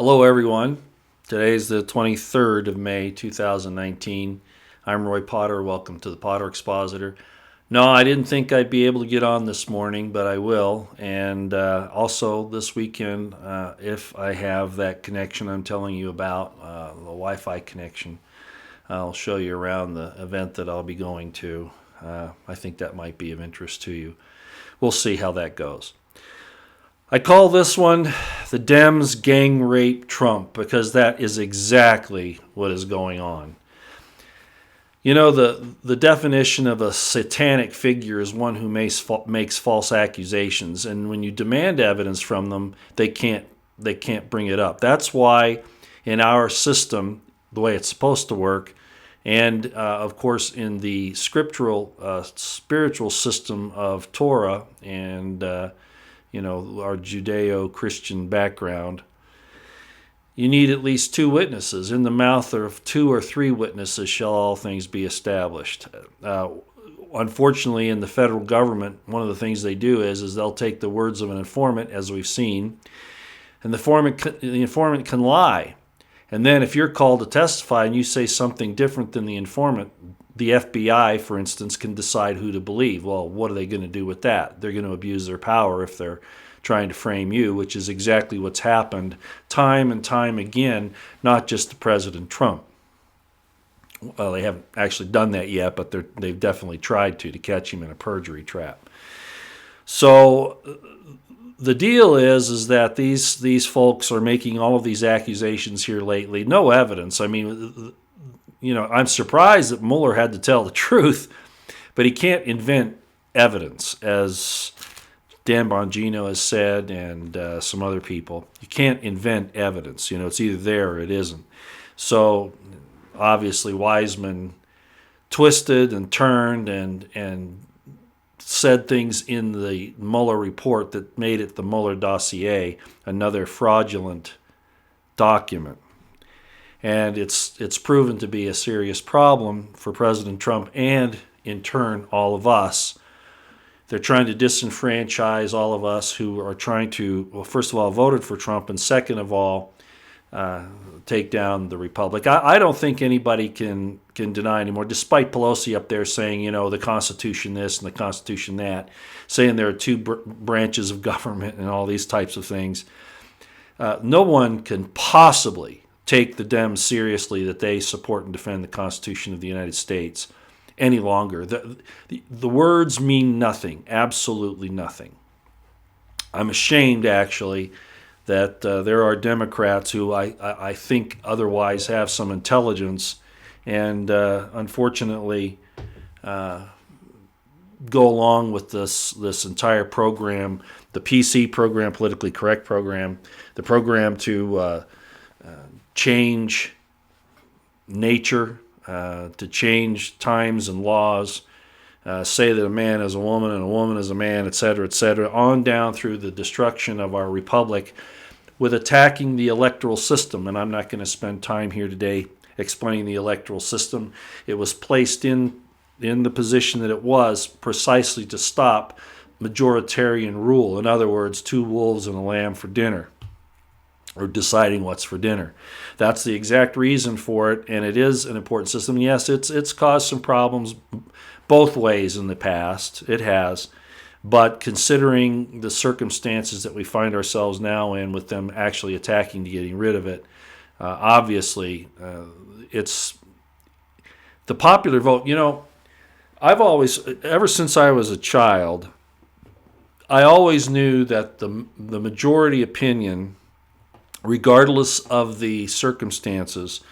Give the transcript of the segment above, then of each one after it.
Hello, everyone. Today is the 23rd of May, 2019. I'm Roy Potter. Welcome to the Potter Expositor. No, I didn't think I'd be able to get on this morning, but I will. And also this weekend, if I have that connection I'm telling you about, the Wi-Fi connection, I'll show you around the event that I'll be going to. I think that might be of interest to you. We'll see how that goes. I call this one the Dems gang rape Trump because that is exactly what is going on. You know, the definition of a satanic figure is one who makes false accusations, and when you demand evidence from them, they can't bring it up. That's why in our system, the way it's supposed to work, and of course in the scriptural, spiritual system of Torah and our Judeo-Christian background, you need at least two witnesses. In the mouth of two or three witnesses shall all things be established. Unfortunately, in the federal government, one of the things they do is they'll take the words of an informant, as we've seen, and the informant can lie. And then if you're called to testify and you say something different than the informant, the FBI, for instance, can decide who to believe. Well, what are they going to do with that? They're going to abuse their power if they're trying to frame you, which is exactly what's happened time and time again, not just to President Trump. Well, they haven't actually done that yet, but they've definitely tried to catch him in a perjury trap. So the deal is that these folks are making all of these accusations here lately. No evidence. I mean, I'm surprised that Mueller had to tell the truth, but he can't invent evidence, as Dan Bongino has said and some other people. You can't invent evidence. It's either there or it isn't. So obviously Wiseman twisted and turned and said things in the Mueller report that made it the Mueller dossier, another fraudulent document. And it's proven to be a serious problem for President Trump and, in turn, all of us. They're trying to disenfranchise all of us who are trying to, well, first of all, voted for Trump, and second of all, take down the Republic. I don't think anybody can deny anymore, despite Pelosi up there saying, the Constitution this and the Constitution that, saying there are two branches of government and all these types of things. No one can possibly take the Dems seriously that they support and defend the Constitution of the United States any longer. The words mean nothing, absolutely nothing. I'm ashamed, actually, that there are Democrats who I think otherwise have some intelligence and unfortunately go along with this entire program, the PC program, politically correct program, the program to change nature, to change times and laws, say that a man is a woman and a woman is a man, etc., on down through the destruction of our republic with attacking the electoral system. And I'm not going to spend time here today explaining the electoral system. It was placed in the position that it was precisely to stop majoritarian rule. In other words, two wolves and a lamb for dinner, or deciding what's for dinner. That's the exact reason for it, and it is an important system. Yes, it's caused some problems both ways in the past. It has. But considering the circumstances that we find ourselves now in with them actually attacking to getting rid of it, obviously it's the popular vote. I've always, ever since I was a child, I always knew that the majority opinion, regardless of the circumstances,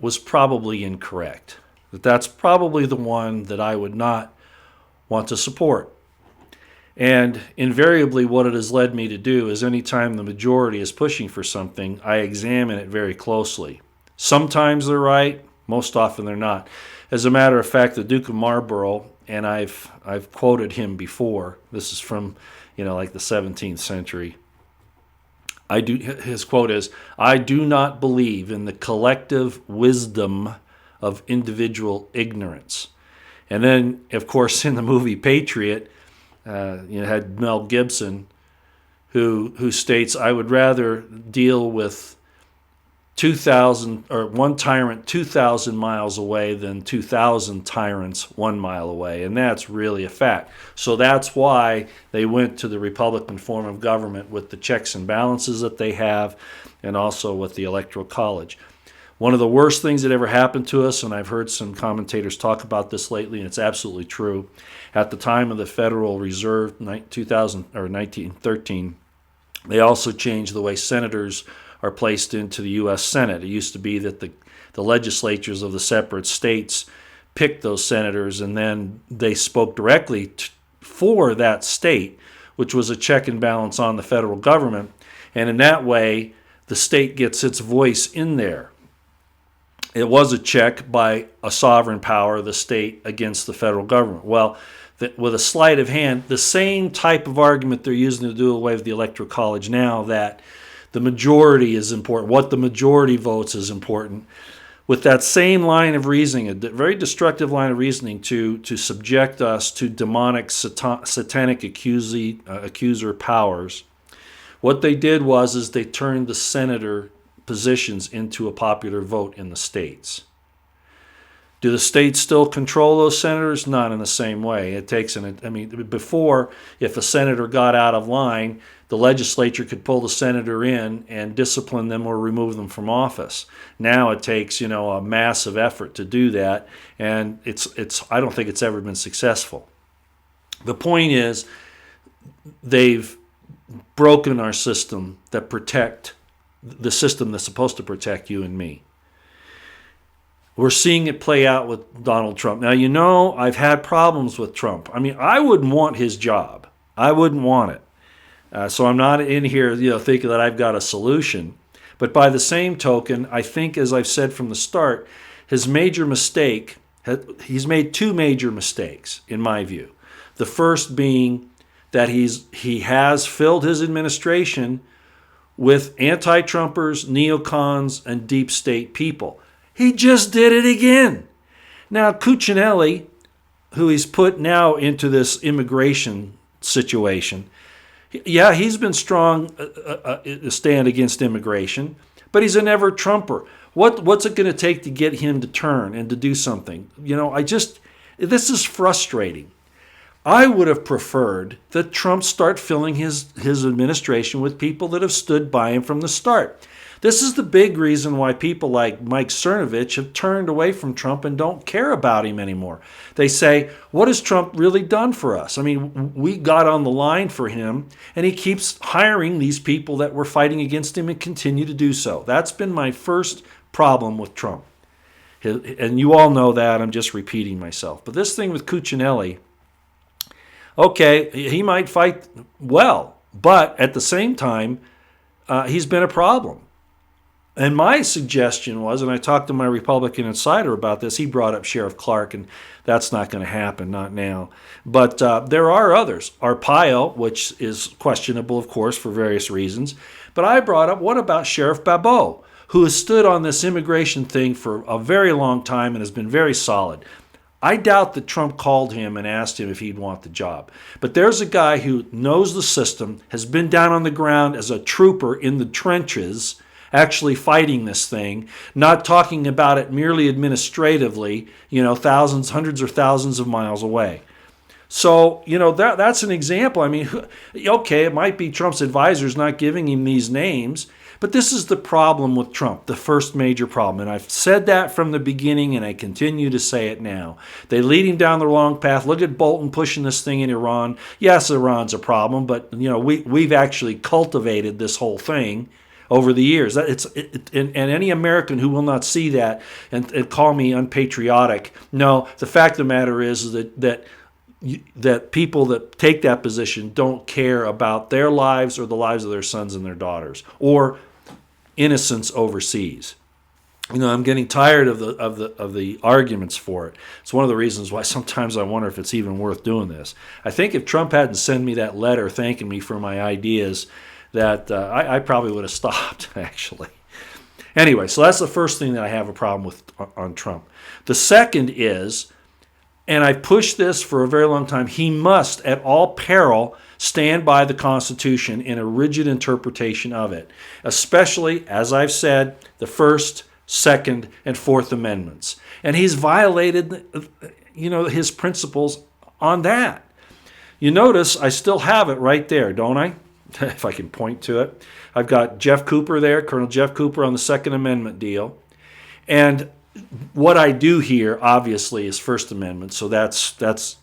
was probably incorrect. That's probably the one that I would not want to support. And invariably what it has led me to do is anytime the majority is pushing for something, I examine it very closely. Sometimes they're right, most often they're not. As a matter of fact, the Duke of Marlborough, and I've quoted him before, this is from like the 17th century, his quote is, "I do not believe in the collective wisdom of individual ignorance." And then, of course, in the movie Patriot, had Mel Gibson who states, I would rather deal with 2,000 or one tyrant 2,000 miles away than 2,000 tyrants 1 mile away. And that's really a fact. So that's why they went to the Republican form of government with the checks and balances that they have, and also with the Electoral College. One of the worst things that ever happened to us, and I've heard some commentators talk about this lately, and it's absolutely true, at the time of the Federal Reserve, 1913, they also changed the way senators are placed into the U.S. Senate. It used to be that the legislatures of the separate states picked those senators, and then they spoke directly for that state, which was a check and balance on the federal government. And in that way, the state gets its voice in there. It was a check by a sovereign power, the state, against the federal government. Well, with a sleight of hand, the same type of argument they're using to do away with the Electoral College now, that the majority is important, what the majority votes is important, with that same line of reasoning, a very destructive line of reasoning to subject us to demonic, satanic accuser powers. What they did was they turned the senator positions into a popular vote in the states. Do the states still control those senators? Not in the same way. It takes before, if a senator got out of line, the legislature could pull the senator in and discipline them or remove them from office. Now it takes, a massive effort to do that, and I don't think it's ever been successful. The point is, they've broken our system the system that's supposed to protect you and me. We're seeing it play out with Donald Trump. Now, I've had problems with Trump. I wouldn't want his job. I wouldn't want it. So I'm not in here, thinking that I've got a solution. But by the same token, I think, as I've said from the start, he's made two major mistakes, in my view. The first being that he has filled his administration with anti-Trumpers, neocons, and deep state people. He just did it again. Now, Cuccinelli, who he's put now into this immigration situation, yeah, he's been strong stand against immigration, but he's a never-Trumper. What's it going to take to get him to turn and to do something? This is frustrating. I would have preferred that Trump start filling his administration with people that have stood by him from the start. This is the big reason why people like Mike Cernovich have turned away from Trump and don't care about him anymore. They say, what has Trump really done for us? We got on the line for him, and he keeps hiring these people that were fighting against him and continue to do so. That's been my first problem with Trump. And you all know that. I'm just repeating myself. But this thing with Cuccinelli, okay, he might fight well, but at the same time, he's been a problem. And my suggestion was, and I talked to my Republican insider about this, he brought up Sheriff Clark, and that's not going to happen, not now. But there are others. Arpaio, which is questionable, of course, for various reasons. But I brought up, what about Sheriff Babot, who has stood on this immigration thing for a very long time and has been very solid. I doubt that Trump called him and asked him if he'd want the job. But there's a guy who knows the system, has been down on the ground as a trooper in the trenches, actually fighting this thing, not talking about it merely administratively, hundreds or thousands of miles away. So, that's an example. Okay, it might be Trump's advisors not giving him these names, but this is the problem with Trump, the first major problem. And I've said that from the beginning, and I continue to say it now. They lead him down the wrong path. Look at Bolton pushing this thing in Iran. Yes, Iran's a problem, but we've actually cultivated this whole thing over the years. And any American who will not see that and call me unpatriotic, no, the fact of the matter is that people that take that position don't care about their lives or the lives of their sons and their daughters or innocents overseas. I'm getting tired of the arguments for it. It's one of the reasons why sometimes I wonder if it's even worth doing this. I think if Trump hadn't sent me that letter thanking me for my ideas, that I probably would have stopped, actually. Anyway, so that's the first thing that I have a problem with on Trump. The second is, and I've pushed this for a very long time, he must, at all peril, stand by the Constitution in a rigid interpretation of it, especially, as I've said, the First, Second, and Fourth Amendments. And he's violated, his principles on that. You notice I still have it right there, don't I? If I can point to it. I've got Jeff Cooper there, Colonel Jeff Cooper on the Second Amendment deal. And what I do here, obviously, is First Amendment. So that's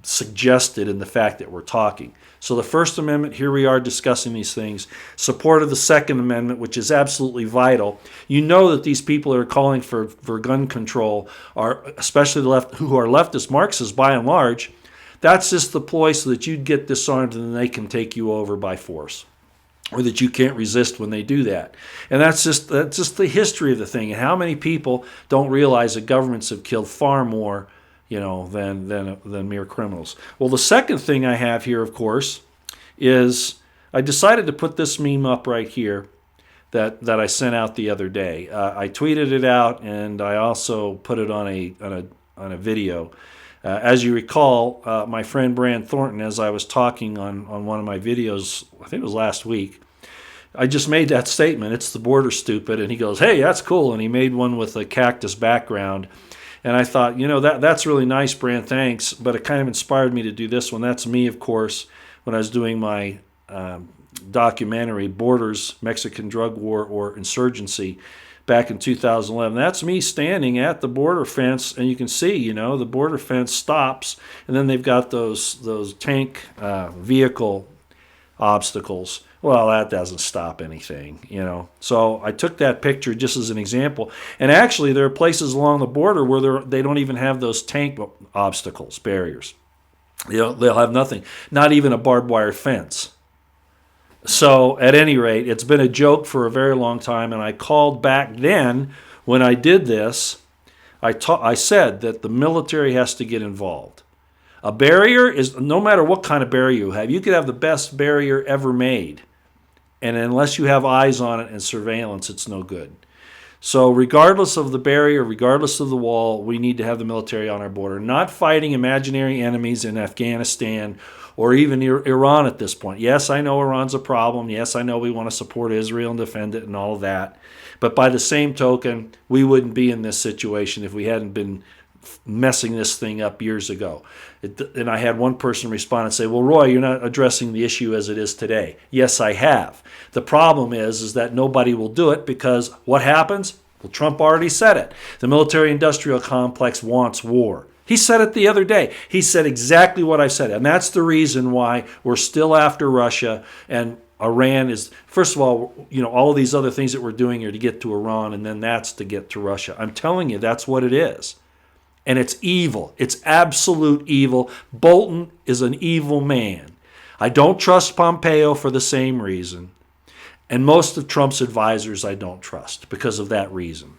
suggested in the fact that we're talking. So the First Amendment, here we are discussing these things. Support of the Second Amendment, which is absolutely vital. You know that these people that are calling for gun control are, especially the left, who are leftist Marxists by and large. That's just the ploy so that you get disarmed and then they can take you over by force, or that you can't resist when they do that. And that's just the history of the thing. And how many people don't realize that governments have killed far more, than mere criminals. Well, the second thing I have here, of course, is I decided to put this meme up right here that I sent out the other day. I tweeted it out, and I also put it on a video. As you recall, my friend Brand Thornton, as I was talking on one of my videos, I think it was last week, I just made that statement, it's the border, stupid, and he goes, hey, that's cool, and he made one with a cactus background. And I thought, that's really nice, Brand, thanks, but it kind of inspired me to do this one. That's me, of course, when I was doing my documentary, Borders, Mexican Drug War or Insurgency, back in 2011. That's me standing at the border fence, and you can see, the border fence stops, and then they've got those tank vehicle obstacles. Well, that doesn't stop anything, So I took that picture just as an example. And actually, there are places along the border where they don't even have those tank obstacles, barriers. They'll have nothing, not even a barbed wire fence. So at any rate, it's been a joke for a very long time, and I called back then when I did this, I said that the military has to get involved. A barrier is, no matter what kind of barrier you could have the best barrier ever made. And unless you have eyes on it and surveillance, it's no good. So regardless of the barrier, regardless of the wall, we need to have the military on our border, not fighting imaginary enemies in Afghanistan or even Iran at this point. Yes, I know Iran's a problem. Yes, I know we want to support Israel and defend it and all of that. But by the same token, we wouldn't be in this situation if we hadn't been messing this thing up years ago. And I had one person respond and say, well, Roy, you're not addressing the issue as it is today. Yes, I have. The problem is that nobody will do it because what happens? Well, Trump already said it. The military-industrial complex wants war. He said it the other day. He said exactly what I said. And that's the reason why we're still after Russia, and Iran is, first of all, all of these other things that we're doing are to get to Iran, and then that's to get to Russia. I'm telling you, that's what it is. And it's evil. It's absolute evil. Bolton is an evil man. I don't trust Pompeo for the same reason. And most of Trump's advisors I don't trust because of that reason.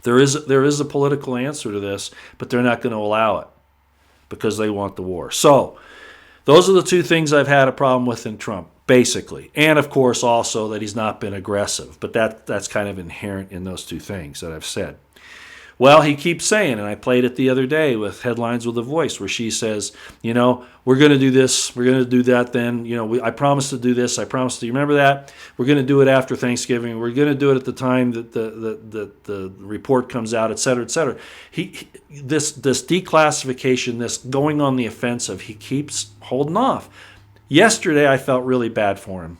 There is a political answer to this, but they're not going to allow it because they want the war. So those are the two things I've had a problem with in Trump, basically. And, of course, also that he's not been aggressive. But that's kind of inherent in those two things that I've said. Well, he keeps saying, and I played it the other day with Headlines with a Voice, where she says, we're going to do this, we're going to do that then, I promised to do this, I promised to, you remember that? We're going to do it after Thanksgiving, we're going to do it at the time that the report comes out, et cetera, et cetera. This declassification, this going on the offensive, he keeps holding off. Yesterday, I felt really bad for him.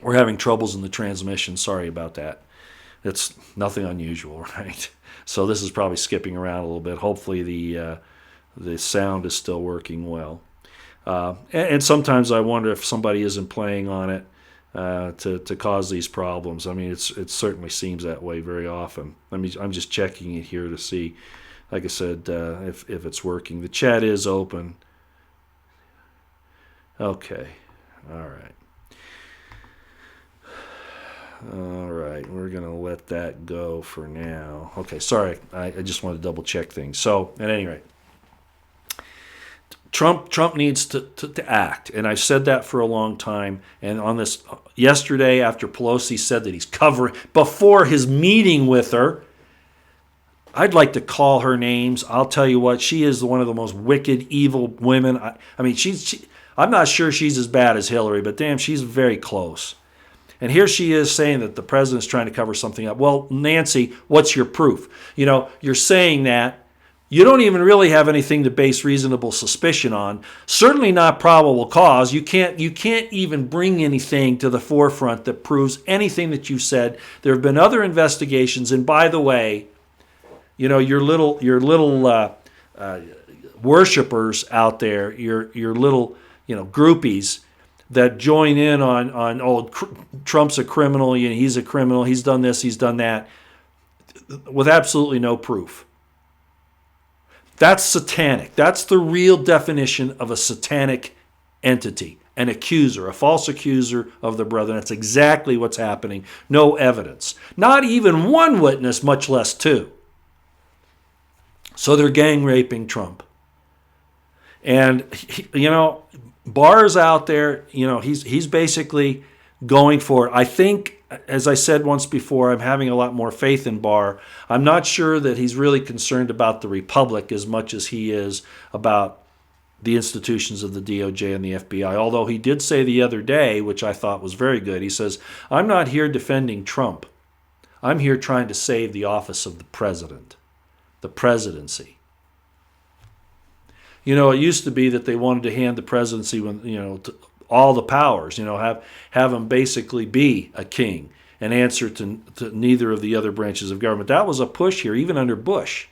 We're having troubles in the transmission, sorry about that. It's nothing unusual, right? So this is probably skipping around a little bit. Hopefully the sound is still working well. And sometimes I wonder if somebody isn't playing on it to cause these problems. I mean, it certainly seems that way very often. I'm just checking it here to see, like I said, if it's working. The chat is open. Okay. All right. All right, we're going to let that go for now. Okay, sorry, I just want to double check things. So, at any rate, Trump needs to act, and I've said that for a long time. And on this, yesterday, after Pelosi said that he's covering, before his meeting with her, I'd like to call her names. I'll tell you what, she is one of the most wicked, evil women. I mean, I'm not sure she's as bad as Hillary, but damn, she's very close. And here she is saying that the president's trying to cover something up. Well, Nancy, what's your proof? You know, you're saying that. You don't even really have anything to base reasonable suspicion on. Certainly not probable cause. You can't even bring anything to the forefront that proves anything that you said. There have been other investigations, and by the way, you know, your little worshipers out there, your little, you know, groupies that join in on Trump's a criminal, you know, he's a criminal, he's done this, he's done that, with absolutely no proof. That's satanic. That's the real definition of a satanic entity, an accuser, a false accuser of the brethren. That's exactly what's happening. No evidence. Not even one witness, much less two. So they're gang raping Trump. And, you know, Barr's out there, you know, he's basically going for it. I think, as I said once before, I'm having a lot more faith in Barr. I'm not sure that he's really concerned about the Republic as much as he is about the institutions of the DOJ and the FBI. Although he did say the other day, which I thought was very good, he says, I'm not here defending Trump. I'm here trying to save the office of the president, the presidency. You know, it used to be that they wanted to hand the presidency, when, you know, to all the powers, you know, have him basically be a king and answer to neither of the other branches of government. That was a push here, even under Bush.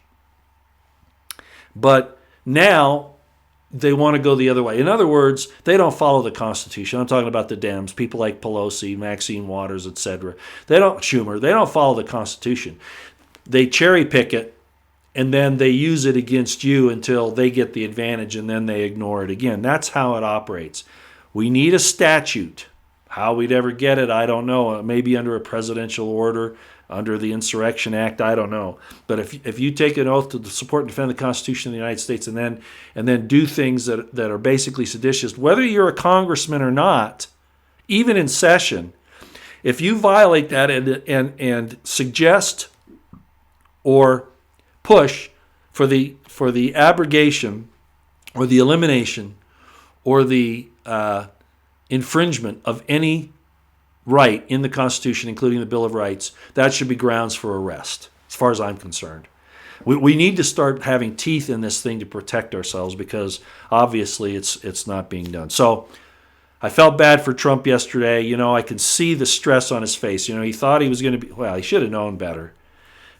But now they want to go the other way. In other words, they don't follow the Constitution. I'm talking about the Dems, people like Pelosi, Maxine Waters, etc. Schumer, they don't follow the Constitution. They cherry pick it, and then they use it against you until they get the advantage, and then they ignore it again. That's how it operates. We need a statute. How we'd ever get it, I don't know. Maybe under a presidential order, under the Insurrection Act, I don't know. But if you take an oath to support and defend the Constitution of the United States and then do things that are basically seditious, whether you're a congressman or not, even in session, if you violate that and suggest or push for the abrogation or the elimination or the infringement of any right in the Constitution, including the Bill of Rights, that should be grounds for arrest, as far as I'm concerned. We need to start having teeth in this thing to protect ourselves, because obviously it's not being done. So I felt bad for Trump yesterday. You know, I can see the stress on his face. You know, he thought he was going to be, well, he should have known better.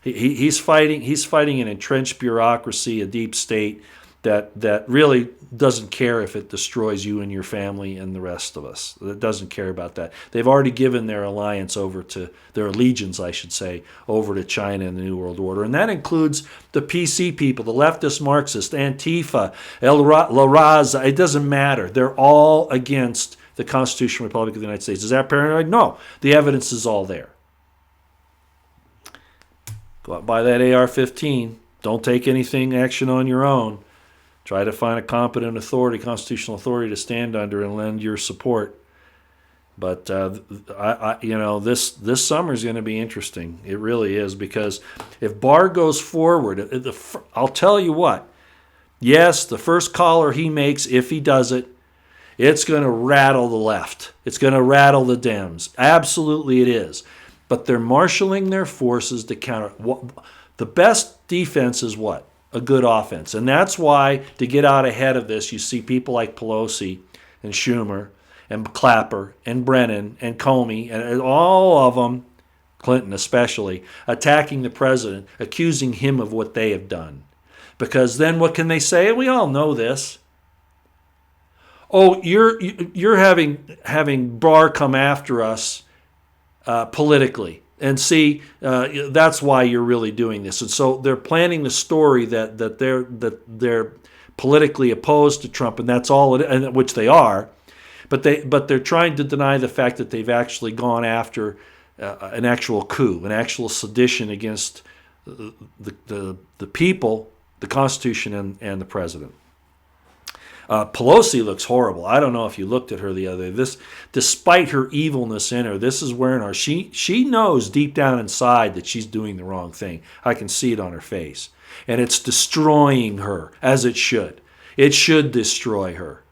He's fighting an entrenched bureaucracy, a deep state that really doesn't care if it destroys you and your family and the rest of us. It doesn't care about that. They've already given their allegiance, I should say, over to China and the New World Order. And that includes the PC people, the leftist Marxists, Antifa, La Raza. It doesn't matter. They're all against the Constitutional Republic of the United States. Is that paranoid? No. The evidence is all there. Go out and buy that AR-15. Don't take anything action on your own. Try to find a competent authority, constitutional authority, to stand under and lend your support. But this summer is going to be interesting. It really is, because if Barr goes forward, I'll tell you what. Yes, the first caller he makes, if he does it, it's going to rattle the left. It's going to rattle the Dems. Absolutely, it is. But they're marshaling their forces to counter. The best defense is what? A good offense. And that's why, to get out ahead of this, you see people like Pelosi and Schumer and Clapper and Brennan and Comey and all of them, Clinton especially, attacking the president, accusing him of what they have done. Because then what can they say? We all know this. Oh, you're having Barr come after us politically. And see, that's why you're really doing this. And so they're planning the story that they're politically opposed to Trump, and that's all which they are. But they're trying to deny the fact that they've actually gone after an actual coup, an actual sedition against the people, the Constitution, and the president. Pelosi looks horrible. I don't know if you looked at her the other day. Despite her evilness in her, this is wearing her. She knows deep down inside that she's doing the wrong thing. I can see it on her face. And it's destroying her, as it should. It should destroy her.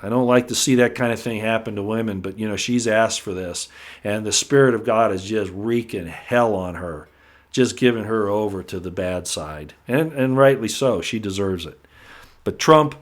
I don't like to see that kind of thing happen to women, but she's asked for this. And the Spirit of God is just wreaking hell on her, just giving her over to the bad side. And rightly so. She deserves it. But Trump,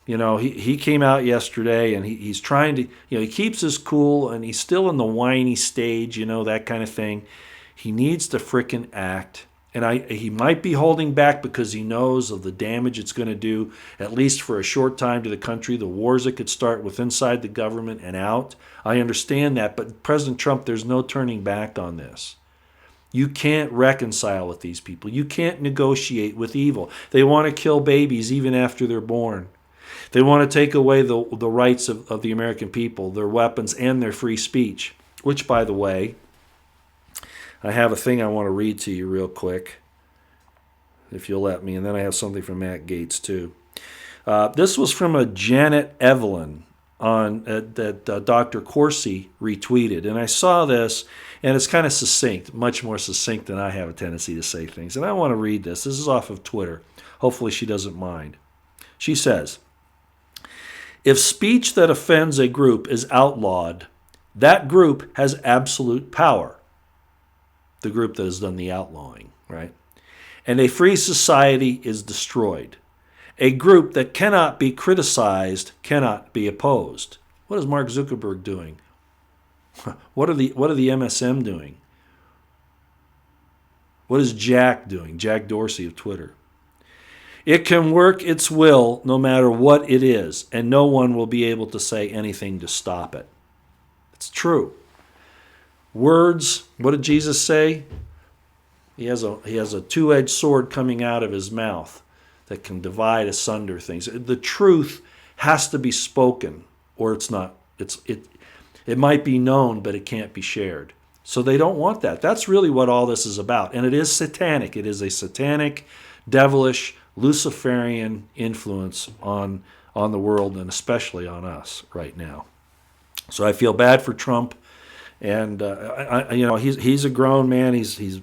he came out yesterday and he's trying to, he keeps his cool and he's still in the whiny stage, that kind of thing. He needs to frickin' act. And he might be holding back because he knows of the damage it's going to do, at least for a short time, to the country, the wars that could start with inside the government and out. I understand that, but President Trump, there's no turning back on this. You can't reconcile with these people. You can't negotiate with evil. They want to kill babies even after they're born. They want to take away the rights of the American people, their weapons, and their free speech, which, by the way, I have a thing I want to read to you real quick, if you'll let me, and then I have something from Matt Gaetz, too. This was from a Janet Evelyn that Dr. Corsi retweeted, and I saw this, and it's kind of succinct, much more succinct than I have a tendency to say things, and I want to read this. This is off of Twitter. Hopefully she doesn't mind. She says, "If speech that offends a group is outlawed, that group has absolute power." The group that has done the outlawing, right? "And a free society is destroyed. A group that cannot be criticized cannot be opposed." What is Mark Zuckerberg doing? What are the MSM doing? What is Jack doing? Jack Dorsey of Twitter. "It can work its will no matter what it is, and no one will be able to say anything to stop it." It's true. Words, what did Jesus say? He has a two-edged sword coming out of his mouth that can divide asunder things. The truth has to be spoken, or it's not. It might be known, but it can't be shared. So they don't want that. That's really what all this is about. And it is satanic. It is a satanic, devilish, Luciferian influence on the world, and especially on us right now. So I feel bad for Trump. And he's a grown man. He's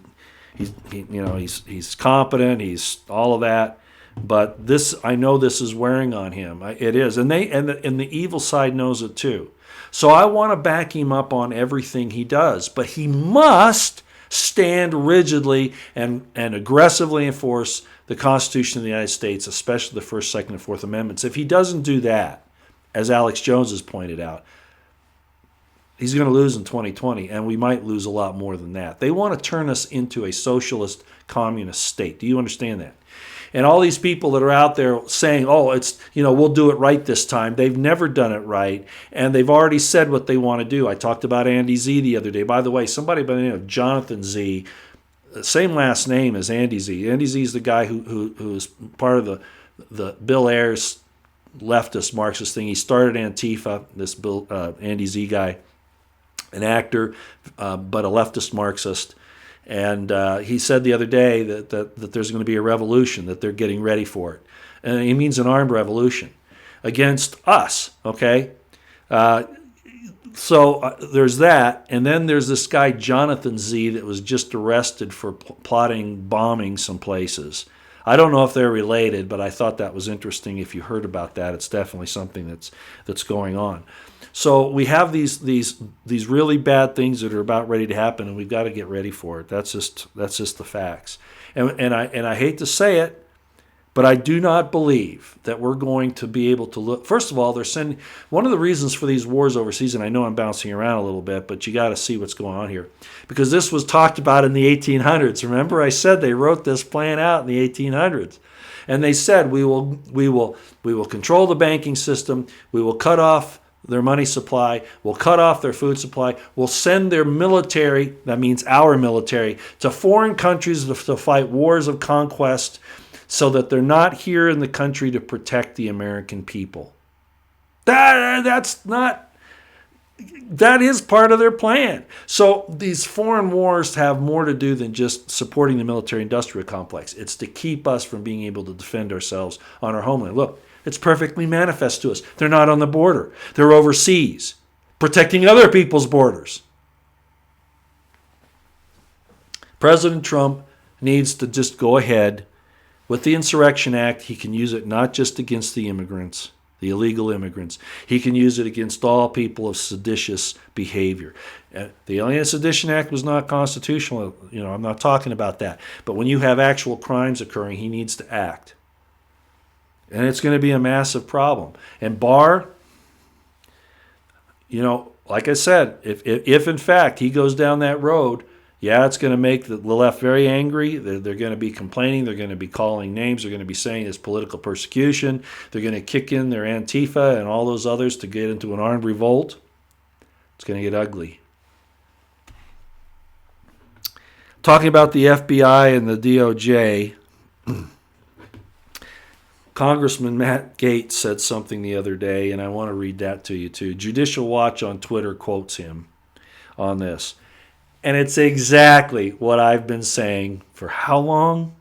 competent. He's all of that. But this, I know this is wearing on him. It is, and the evil side knows it too. So I want to back him up on everything he does. But he must stand rigidly and aggressively enforce the Constitution of the United States, especially the First, Second, and Fourth Amendments. If he doesn't do that, as Alex Jones has pointed out, he's going to lose in 2020, and we might lose a lot more than that. They want to turn us into a socialist, communist state. Do you understand that? And all these people that are out there saying, we'll do it right this time. They've never done it right, and they've already said what they want to do. I talked about Andy Z the other day. By the way, somebody by the name of Jonathan Z, same last name as Andy Z. Andy Z is the guy who is part of the Bill Ayers leftist Marxist thing. He started Antifa, this Andy Z guy. An actor, but a leftist Marxist. And he said the other day that there's going to be a revolution, that they're getting ready for it. And he means an armed revolution against us, okay? So there's that. And then there's this guy, Jonathan Z, that was just arrested for plotting bombing some places. I don't know if they're related, but I thought that was interesting. If you heard about that, it's definitely something that's going on. So we have these really bad things that are about ready to happen, and we've got to get ready for it. That's just the facts. And I hate to say it, but I do not believe that we're going to be able to look. First of all, they're sending one of the reasons for these wars overseas, and I know I'm bouncing around a little bit, but you got to see what's going on here, because this was talked about in the 1800s. Remember, I said they wrote this plan out in the 1800s. And they said we will control the banking system, we will cut off their money supply, we'll cut off their food supply, we'll send their military, that means our military, to foreign countries to fight wars of conquest so that they're not here in the country to protect the American people. That is part of their plan. So these foreign wars have more to do than just supporting the military-industrial complex. It's to keep us from being able to defend ourselves on our homeland. Look, It's perfectly manifest to us. They're not on the border. They're overseas, protecting other people's borders. President Trump needs to just go ahead with the Insurrection Act. He can use it not just against the immigrants, the illegal immigrants. He can use it against all people of seditious behavior. The Alien Sedition Act was not constitutional. I'm not talking about that. But when you have actual crimes occurring, he needs to act. And it's going to be a massive problem. And Barr, like I said, if in fact he goes down that road, yeah, it's going to make the left very angry. They're going to be complaining. They're going to be calling names. They're going to be saying it's political persecution. They're going to kick in their Antifa and all those others to get into an armed revolt. It's going to get ugly. Talking about the FBI and the DOJ, Congressman Matt Gaetz said something the other day, and I want to read that to you too. Judicial Watch on Twitter quotes him on this. And it's exactly what I've been saying for how long?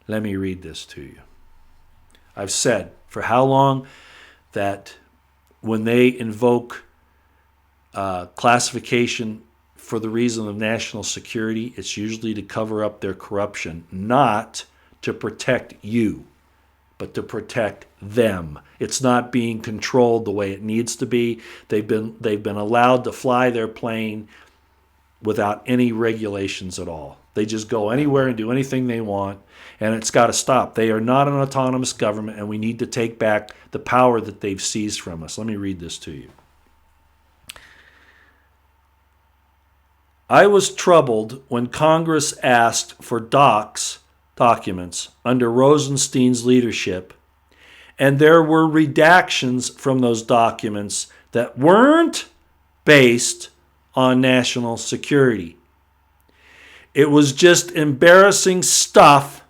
Let me read this to you. I've said for how long that when they invoke classification for the reason of national security, it's usually to cover up their corruption, not to protect you, but to protect them. It's not being controlled the way it needs to be. They've been allowed to fly their plane without any regulations at all. They just go anywhere and do anything they want, and it's got to stop. They are not an autonomous government, and we need to take back the power that they've seized from us. Let me read this to you. I was troubled when Congress asked for documents under Rosenstein's leadership, and there were redactions from those documents that weren't based on national security. It was just embarrassing stuff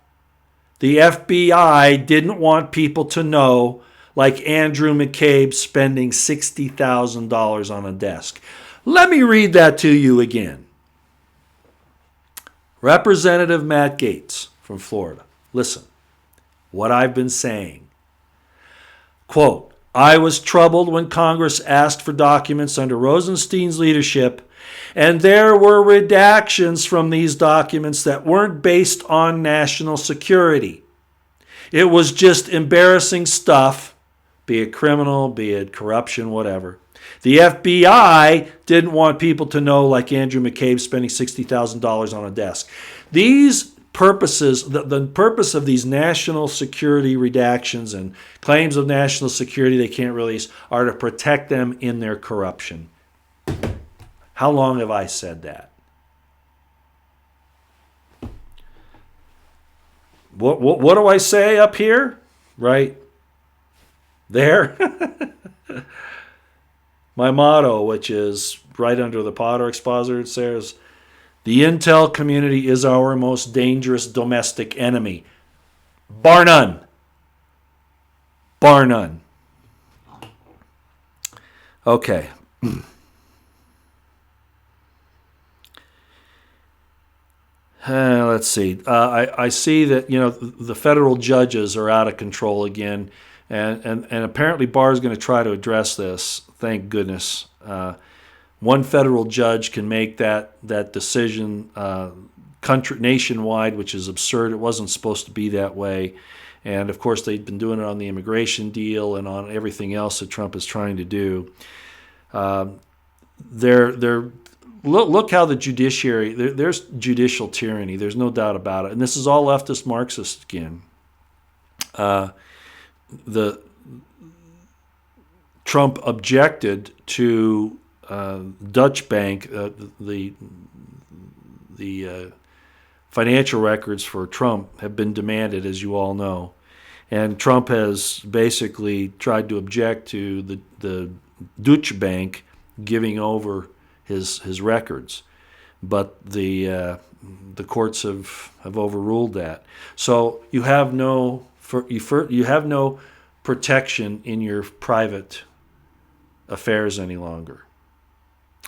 the FBI didn't want people to know, like Andrew McCabe spending $60,000 on a desk. Let me read that to you again. Representative Matt Gaetz from Florida. Listen, what I've been saying. Quote, I was troubled when Congress asked for documents under Rosenstein's leadership, and there were redactions from these documents that weren't based on national security. It was just embarrassing stuff, be it criminal, be it corruption, whatever. The FBI didn't want people to know, like Andrew McCabe spending $60,000 on a desk. These purposes, the purpose of these national security redactions and claims of national security they can't release are to protect them in their corruption. How long have I said that? What do I say up here? Right there? My motto, which is right under the Potter Expositor, it says, the intel community is our most dangerous domestic enemy. Bar none. Bar none. Okay. Let's see. I see that the federal judges are out of control again, and apparently Barr is going to try to address this. Thank goodness. One federal judge can make that decision nationwide, which is absurd. It wasn't supposed to be that way. And, of course, they've been doing it on the immigration deal and on everything else that Trump is trying to do. Look how the judiciary, there's judicial tyranny. There's no doubt about it. And this is all leftist Marxist again. Trump objected to Dutch Bank, the financial records for Trump have been demanded, as you all know. And Trump has basically tried to object to the Dutch Bank giving over his records. But the courts have overruled that. So you have no protection in your private affairs any longer.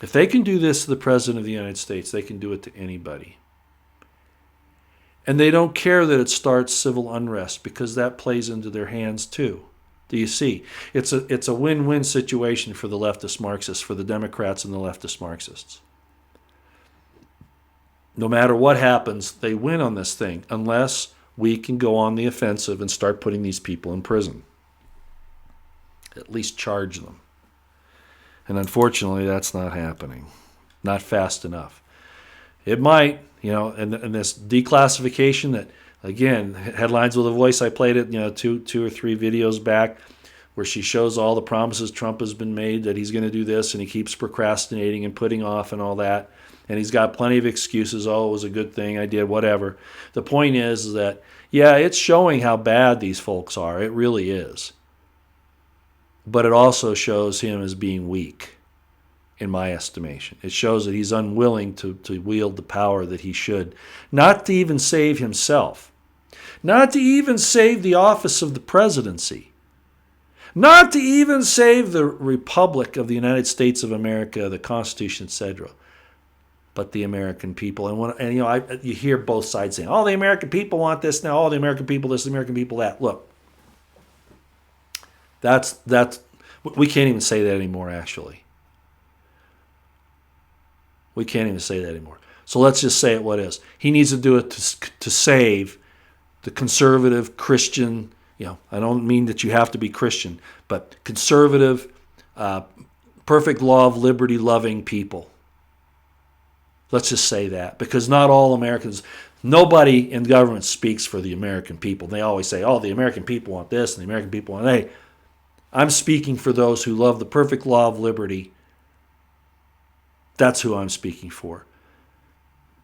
If they can do this to the President of the United States, they can do it to anybody. And they don't care that it starts civil unrest because that plays into their hands too. Do you see? It's a win-win situation for the leftist Marxists, for the Democrats and the leftist Marxists. No matter what happens, they win on this thing unless we can go on the offensive and start putting these people in prison. At least charge them. And unfortunately, that's not happening. Not fast enough. It might, and this declassification that, again, Headlines with a Voice, I played it, two or three videos back where she shows all the promises Trump has been made that he's going to do this, and he keeps procrastinating and putting off and all that. And he's got plenty of excuses. Oh, it was a good thing I did, whatever. The point is that, yeah, it's showing how bad these folks are. It really is. But it also shows him as being weak, in my estimation. It shows that he's unwilling to wield the power that he should, not to even save himself, not to even save the office of the presidency, not to even save the Republic of the United States of America, the Constitution, etc., but the American people. You hear both sides saying, "Oh, the American people want this now. Oh, the American people this, the American people that." Look, that's we can't even say that anymore. Actually, we can't even say that anymore. So let's just say it what is. He needs to do it to save the conservative Christian. I don't mean that you have to be Christian, but conservative, perfect law of liberty loving people. Let's just say that, because not all Americans, nobody in government speaks for the American people. They always say, "Oh, the American people want this, and the American people want that." Hey, I'm speaking for those who love the perfect law of liberty. That's who I'm speaking for,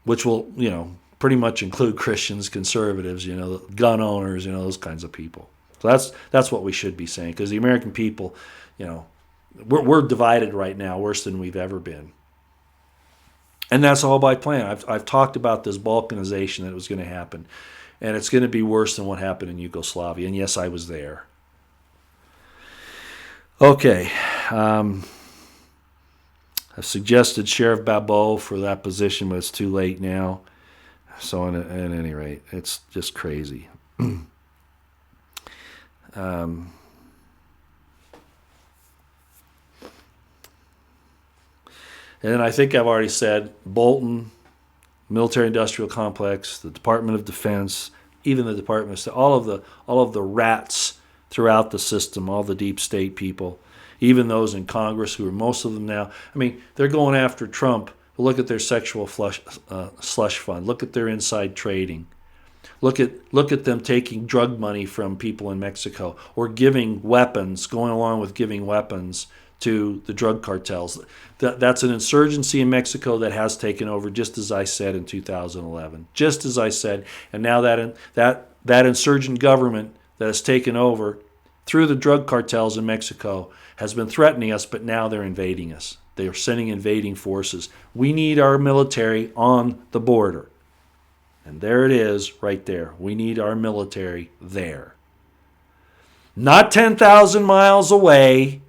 which will, pretty much include Christians, conservatives, gun owners, those kinds of people. So that's what we should be saying, because the American people, we're divided right now, worse than we've ever been. And that's all by plan. I've talked about this balkanization that was going to happen, and it's going to be worse than what happened in Yugoslavia. And yes, I was there. Okay. I've suggested Sheriff Babot for that position, but it's too late now. So at any rate, it's just crazy. And I think I've already said Bolton, military-industrial complex, the Department of Defense, even the Department of State, all of the rats throughout the system, all the deep state people, even those in Congress who are most of them now. I mean, they're going after Trump. Look at their sexual slush fund. Look at their inside trading. Look at them taking drug money from people in Mexico, or giving weapons, going along with giving weapons to the drug cartels. That's an insurgency in Mexico that has taken over, just as I said in 2011. Just as I said, and now that insurgent government that has taken over through the drug cartels in Mexico has been threatening us, but now they're invading us. They are sending invading forces. We need our military on the border. And there it is right there. We need our military there. Not 10,000 miles away.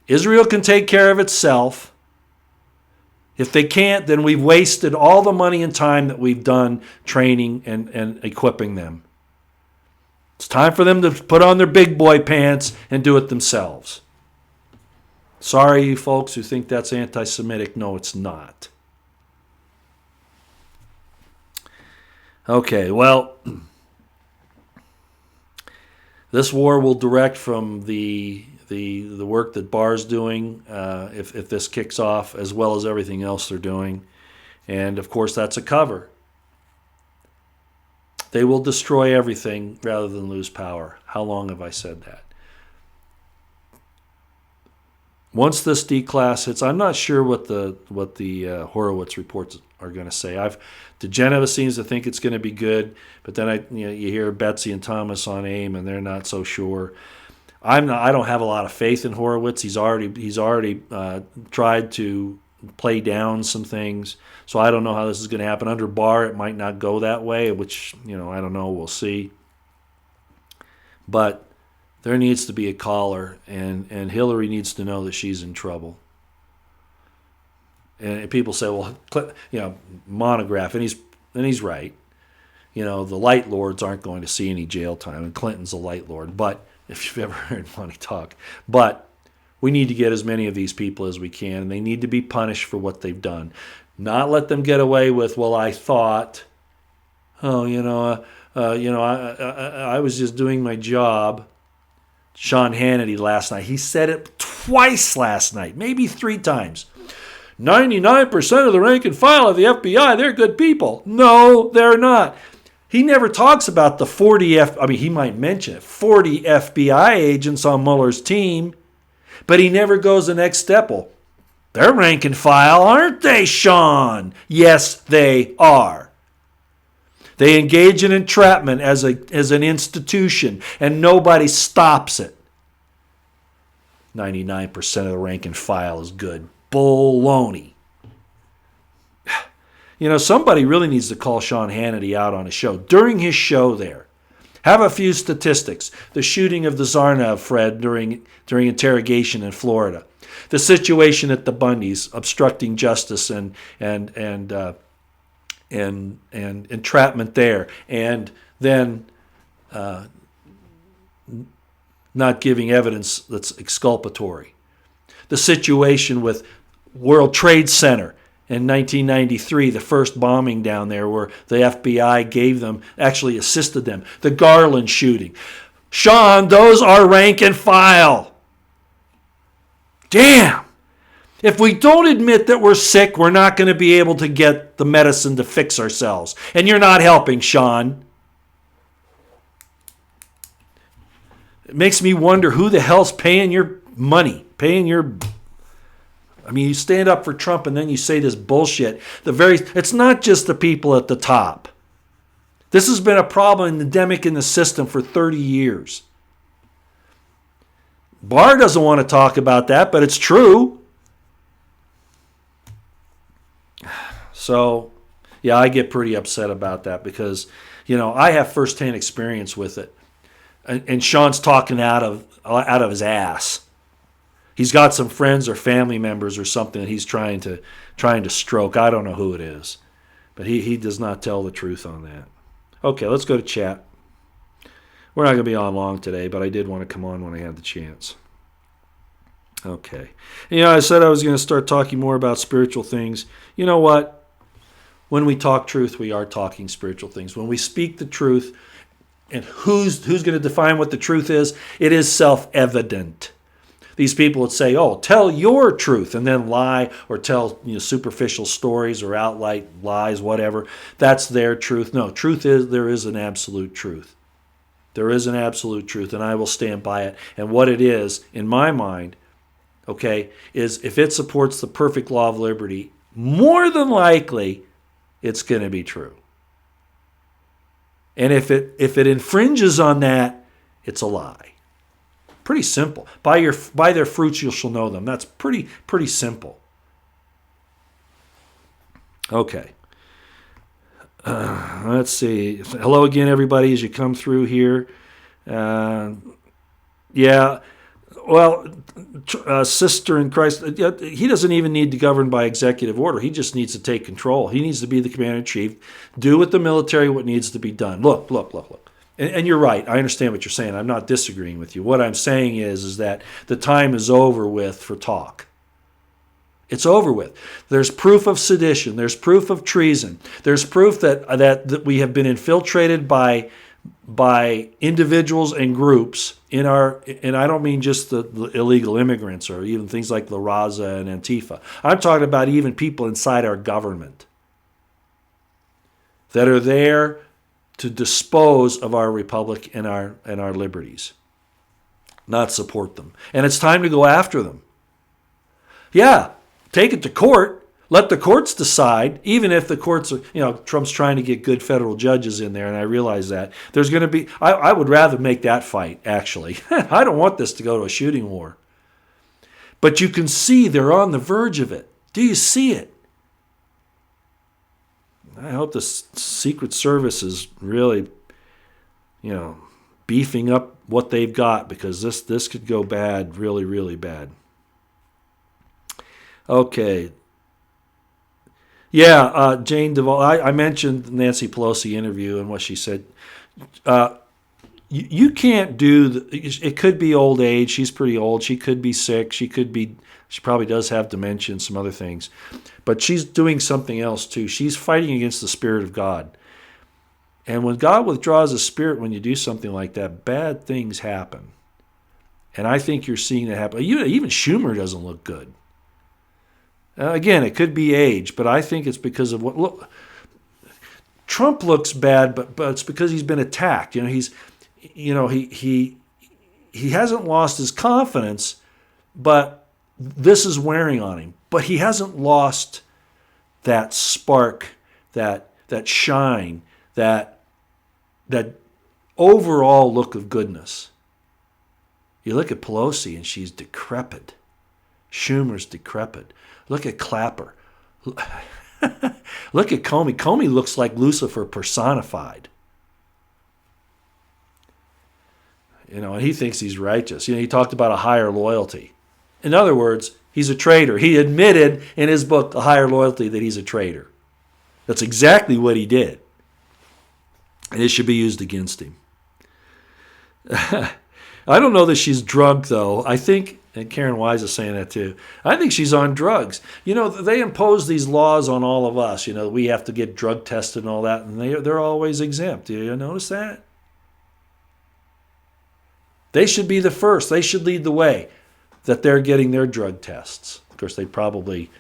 Israel can take care of itself. If they can't, then we've wasted all the money and time that we've done training and equipping them. It's time for them to put on their big boy pants and do it themselves. Sorry, you folks who think that's anti-Semitic. No, it's not. Okay, well, this war will direct from the work that Barr's doing, if this kicks off, as well as everything else they're doing. And, of course, that's a cover. They will destroy everything rather than lose power. How long have I said that? Once this declass hits, I'm not sure what the Horowitz reports are going to say. DeGeneva seems to think it's going to be good, but then you hear Betsy and Thomas on AIM, and they're not so sure. I don't have a lot of faith in Horowitz. He's already tried to play down some things, so I don't know how this is going to happen. Under Barr, it might not go that way, which I don't know. We'll see. But there needs to be a collar, and Hillary needs to know that she's in trouble. And people say, well, monograph, and he's and he's right. The light lords aren't going to see any jail time, and Clinton's a light lord. But if you've ever heard money talk, but we need to get as many of these people as we can, and they need to be punished for what they've done. Not let them get away with, well, I thought, I was just doing my job. Sean Hannity last night, he said it twice last night, maybe 3 times. 99% of the rank and file of the FBI, they're good people. No, they're not. He never talks about the 40 he might mention it, 40 FBI agents on Mueller's team, but he never goes the next step. Well, they're rank and file, aren't they, Sean? Yes, they are. They engage in entrapment as an institution, and nobody stops it. 99% of the rank and file is good. Baloney. Somebody really needs to call Sean Hannity out on his show. During his show there, have a few statistics. The shooting of the Zarnav, Fred, during interrogation in Florida. The situation at the Bundys, obstructing justice and entrapment there, and then not giving evidence that's exculpatory. The situation with World Trade Center in 1993, the first bombing down there where the FBI actually assisted them. The Garland shooting. Sean, those are rank and file. Damn. If we don't admit that we're sick, we're not going to be able to get the medicine to fix ourselves. And you're not helping, Sean. It makes me wonder who the hell's paying your money, you stand up for Trump and then you say this bullshit. It's not just the people at the top. This has been a problem endemic in the system for 30 years. Barr doesn't want to talk about that, but it's true. So, yeah, I get pretty upset about that because, I have firsthand experience with it. And Sean's talking out of his ass. He's got some friends or family members or something that he's trying to stroke. I don't know who it is. But he does not tell the truth on that. Okay, let's go to chat. We're not going to be on long today, but I did want to come on when I had the chance. Okay. I said I was going to start talking more about spiritual things. You know what? When we talk truth, we are talking spiritual things. When we speak the truth, and who's going to define what the truth is? It is self-evident. These people would say, oh, tell your truth, and then lie or tell superficial stories or outright lies, whatever. That's their truth. No, there is an absolute truth. There is an absolute truth, and I will stand by it. And what it is, in my mind, okay, is if it supports the perfect law of liberty, more than likely, it's going to be true. And if it infringes on that, it's a lie. Pretty simple. By their fruits you shall know them. That's pretty simple. Okay. Let's see. Hello again, everybody, as you come through here. Yeah. Well, sister in Christ, he doesn't even need to govern by executive order. He just needs to take control. He needs to be the commander-in-chief, do with the military what needs to be done. Look. And you're right. I understand what you're saying. I'm not disagreeing with you. What I'm saying is that the time is over with for talk. It's over with. There's proof of sedition. There's proof of treason. There's proof that we have been infiltrated by individuals and groups and I don't mean just the illegal immigrants or even things like La Raza and Antifa. I'm talking about even people inside our government that are there to dispose of our republic and our liberties, not support them. And it's time to go after them. Yeah, take it to court. Let the courts decide, even if the courts are, Trump's trying to get good federal judges in there, and I realize that. There's going to be, I would rather make that fight, actually. I don't want this to go to a shooting war. But you can see they're on the verge of it. Do you see it? I hope the Secret Service is really, beefing up what they've got, because this could go bad, really, really bad. Okay. Yeah, Jane Duvall. I mentioned the Nancy Pelosi interview and what she said. You can't do. It could be old age. She's pretty old. She could be sick. She could be. She probably does have dementia and some other things, but she's doing something else too. She's fighting against the Spirit of God. And when God withdraws His Spirit, when you do something like that, bad things happen. And I think you're seeing that happen. Even Schumer doesn't look good. Again, it could be age, but I think it's because of what. Look, Trump looks bad, but it's because he's been attacked. He hasn't lost his confidence, but this is wearing on him. But he hasn't lost that spark, that shine, that overall look of goodness. You look at Pelosi and she's decrepit. Schumer's decrepit. Look at Clapper. Look at Comey. Comey looks like Lucifer personified. And he thinks he's righteous. He talked about a higher loyalty. In other words, he's a traitor. He admitted in his book, A Higher Loyalty, that he's a traitor. That's exactly what he did. And it should be used against him. I don't know that she's drugged, though. I think, and Karen Wise is saying that too, I think she's on drugs. They impose these laws on all of us. We have to get drug tested and all that, and they're always exempt. Do you notice that? They should be the first. They should lead the way that they're getting their drug tests. Of course, they probably,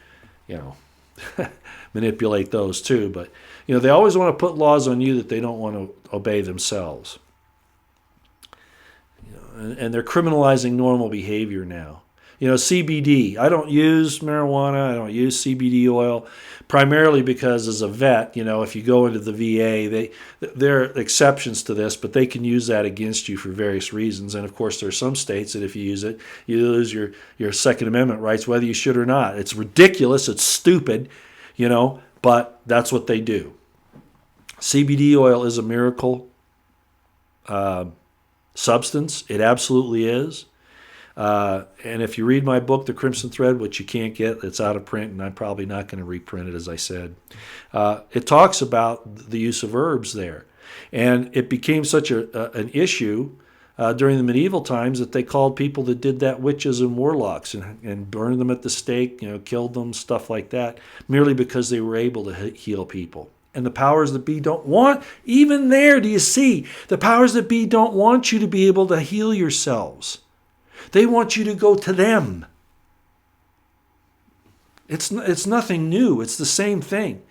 manipulate those too. But, they always want to put laws on you that they don't want to obey themselves. And they're criminalizing normal behavior now. CBD. I don't use marijuana. I don't use CBD oil, primarily because as a vet, if you go into the VA, there are exceptions to this, but they can use that against you for various reasons. And of course, there are some states that if you use it, you lose your Second Amendment rights, whether you should or not. It's ridiculous. It's stupid, but that's what they do. CBD oil is a miracle substance. It absolutely is. And if you read my book, The Crimson Thread, which you can't get, it's out of print, and I'm probably not going to reprint it, as I said, it talks about the use of herbs there. And it became such an issue during the medieval times that they called people that did that witches and warlocks and burned them at the stake, killed them, stuff like that, merely because they were able to heal people. And the powers that be don't want, even there, do you see? The powers that be don't want you to be able to heal yourselves. They want you to go to them. It's nothing new. It's the same thing.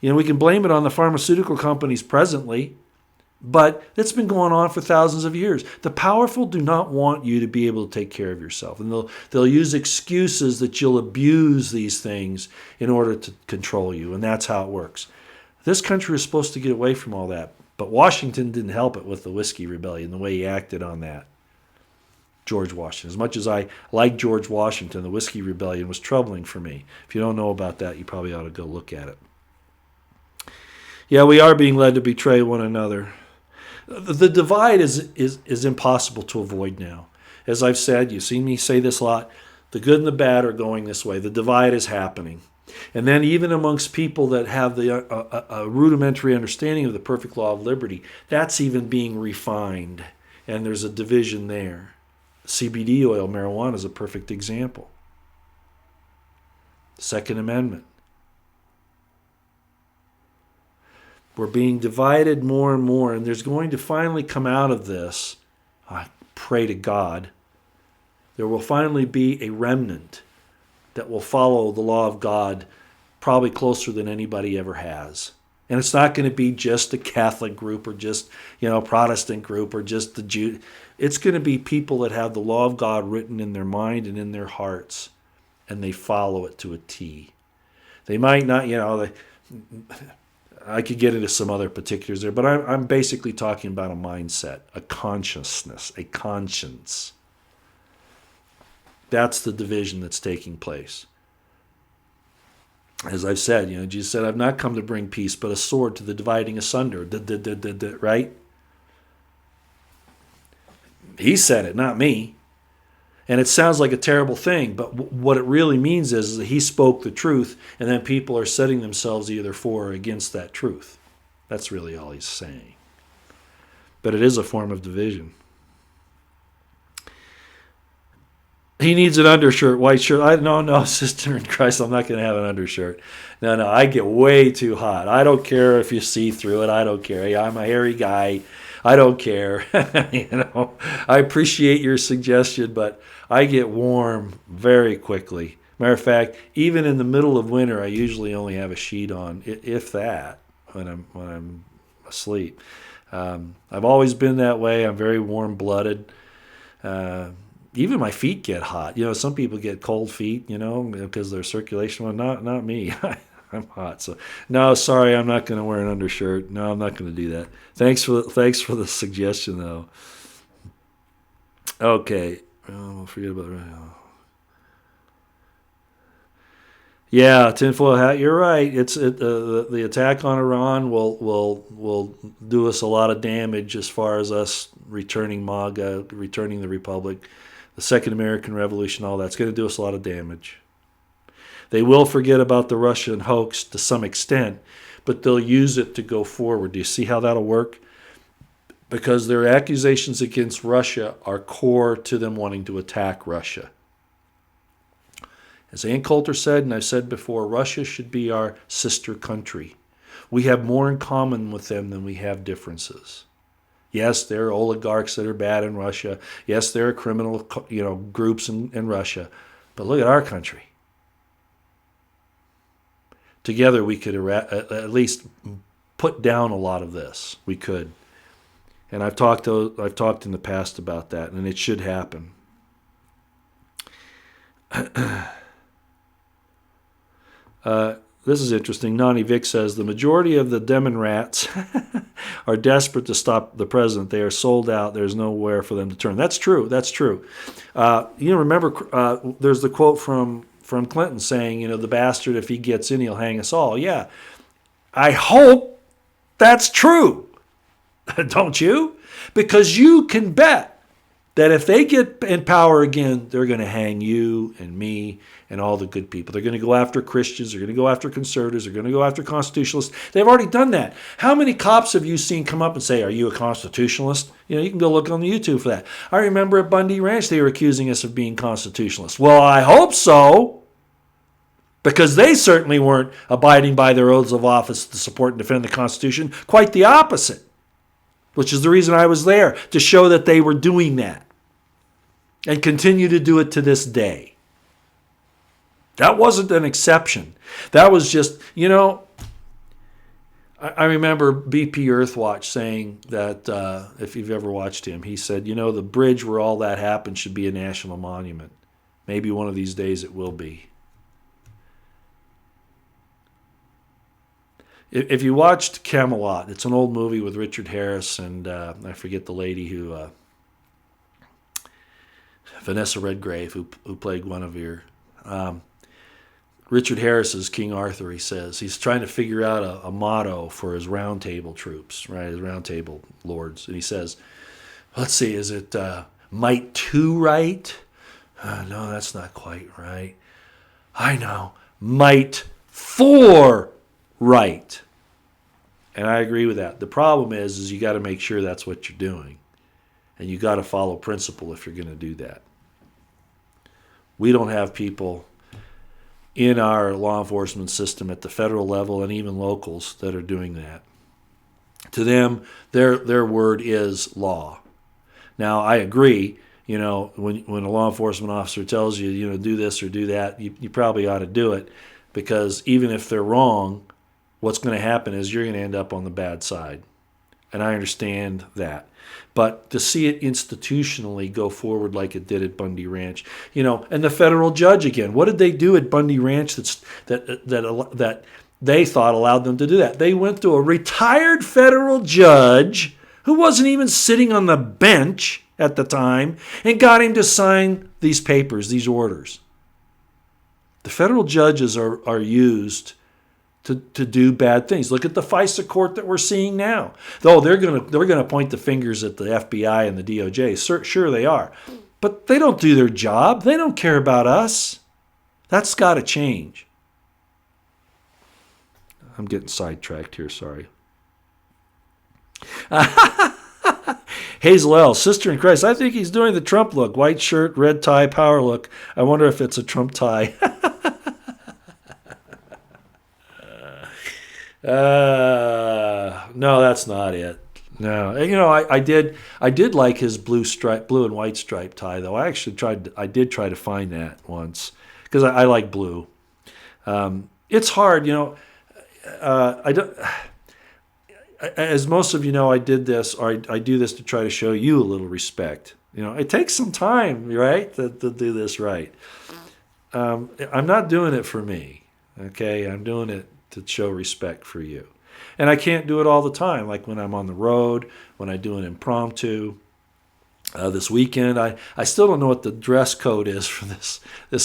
We can blame it on the pharmaceutical companies presently, but it's been going on for thousands of years. The powerful do not want you to be able to take care of yourself. And they'll use excuses that you'll abuse these things in order to control you. And that's how it works. This country is supposed to get away from all that. But Washington didn't help it with the Whiskey Rebellion, the way he acted on that. George Washington. As much as I like George Washington, the Whiskey Rebellion was troubling for me. If you don't know about that, you probably ought to go look at it. Yeah, we are being led to betray one another. The divide is impossible to avoid now. As I've said, you've seen me say this a lot, the good and the bad are going this way. The divide is happening. And then even amongst people that have a rudimentary understanding of the perfect law of liberty, that's even being refined. And there's a division there. CBD oil, marijuana is a perfect example. Second Amendment. We're being divided more and more, and there's going to finally come out of this, I pray to God, there will finally be a remnant that will follow the law of God probably closer than anybody ever has. And it's not going to be just a Catholic group or just, Protestant group or just the Jew. It's going to be people that have the law of God written in their mind and in their hearts, and they follow it to a T. They might not, I could get into some other particulars there, but I'm basically talking about a mindset, a consciousness, a conscience. That's the division that's taking place. As I've said, Jesus said, I've not come to bring peace, but a sword to the dividing asunder. Right? He said it, not me. And it sounds like a terrible thing, but what it really means is that he spoke the truth, and then people are setting themselves either for or against that truth. That's really all he's saying. But it is a form of division. He needs an undershirt, white shirt. No, sister in Christ, I'm not going to have an undershirt. No, I get way too hot. I don't care if you see through it. I don't care. I'm a hairy guy. I don't care. I appreciate your suggestion, but I get warm very quickly. Matter of fact, even in the middle of winter, I usually only have a sheet on, if that, when I'm asleep. I've always been that way. I'm very warm-blooded. Even my feet get hot. Some people get cold feet, because their circulation. Well, not me. I'm hot. So no, sorry, I'm not going to wear an undershirt. No, I'm not going to do that. Thanks for the suggestion, though. Okay, I'll forget about that. Yeah, tinfoil hat. You're right. The attack on Iran will do us a lot of damage as far as us returning MAGA, returning the Republic, the Second American Revolution. All that's going to do us a lot of damage. They will forget about the Russian hoax to some extent, but they'll use it to go forward. Do you see how that'll work? Because their accusations against Russia are core to them wanting to attack Russia. As Ann Coulter said, and I've said before, Russia should be our sister country. We have more in common with them than we have differences. Yes, there are oligarchs that are bad in Russia. Yes, there are criminal groups in Russia. But look at our country. Together we could at least put down a lot of this. We could. And I've talked in the past about that, and it should happen. This is interesting. Nani Vic says, the majority of the Democrats are desperate to stop the president. They are sold out. There's nowhere for them to turn. That's true. Remember, there's the quote from Clinton saying, the bastard, if he gets in, he'll hang us all. Yeah. I hope that's true. Don't you? Because you can bet that if they get in power again, they're going to hang you and me and all the good people. They're going to go after Christians. They're going to go after conservatives. They're going to go after constitutionalists. They've already done that. How many cops have you seen come up and say, are you a constitutionalist? You can go look on the YouTube for that. I remember at Bundy Ranch, they were accusing us of being constitutionalists. Well, I hope so. Because they certainly weren't abiding by their oaths of office to support and defend the Constitution. Quite the opposite. Which is the reason I was there, to show that they were doing that. And continue to do it to this day. That wasn't an exception. That was just, I remember BP Earthwatch saying that, if you've ever watched him, he said, the bridge where all that happened should be a national monument. Maybe one of these days it will be. If you watched Camelot, it's an old movie with Richard Harris and I forget the lady who, Vanessa Redgrave, who played Guinevere. Richard Harris is King Arthur, he says. He's trying to figure out a motto for his round table troops, right, his round table lords. And he says, let's see, is it might to right? No, that's not quite right. I know, might for right. And I agree with that. The problem is you got to make sure that's what you're doing. And you got to follow principle if you're going to do that. We don't have people in our law enforcement system at the federal level and even locals that are doing that. To them, their word is law. Now, I agree, when a law enforcement officer tells you, do this or do that, you probably ought to do it, because even if they're wrong, what's going to happen is you're going to end up on the bad side. And I understand that. But to see it institutionally go forward like it did at Bundy Ranch, and the federal judge again, what did they do at Bundy Ranch that they thought allowed them to do that? They went to a retired federal judge who wasn't even sitting on the bench at the time and got him to sign these papers, these orders. The federal judges are used to do bad things. Look at the FISA court that we're seeing now. Though they're going to point the fingers at the FBI and the DOJ. Sure they are. But they don't do their job. They don't care about us. That's got to change. I'm getting sidetracked here, sorry. Hazel L., sister in Christ, I think he's doing the Trump look. White shirt, red tie, power look. I wonder if it's a Trump tie. No, that's not it. No, I did like his blue and white stripe tie though. I did try to find that once because I like blue. It's hard, I don't. As most of you know, I did this, or I do this to try to show you a little respect. It takes some time, right, to do this right. I'm not doing it for me, okay? I'm doing it to show respect for you. And I can't do it all the time, like when I'm on the road, when I do an impromptu. This weekend, I still don't know what the dress code is for this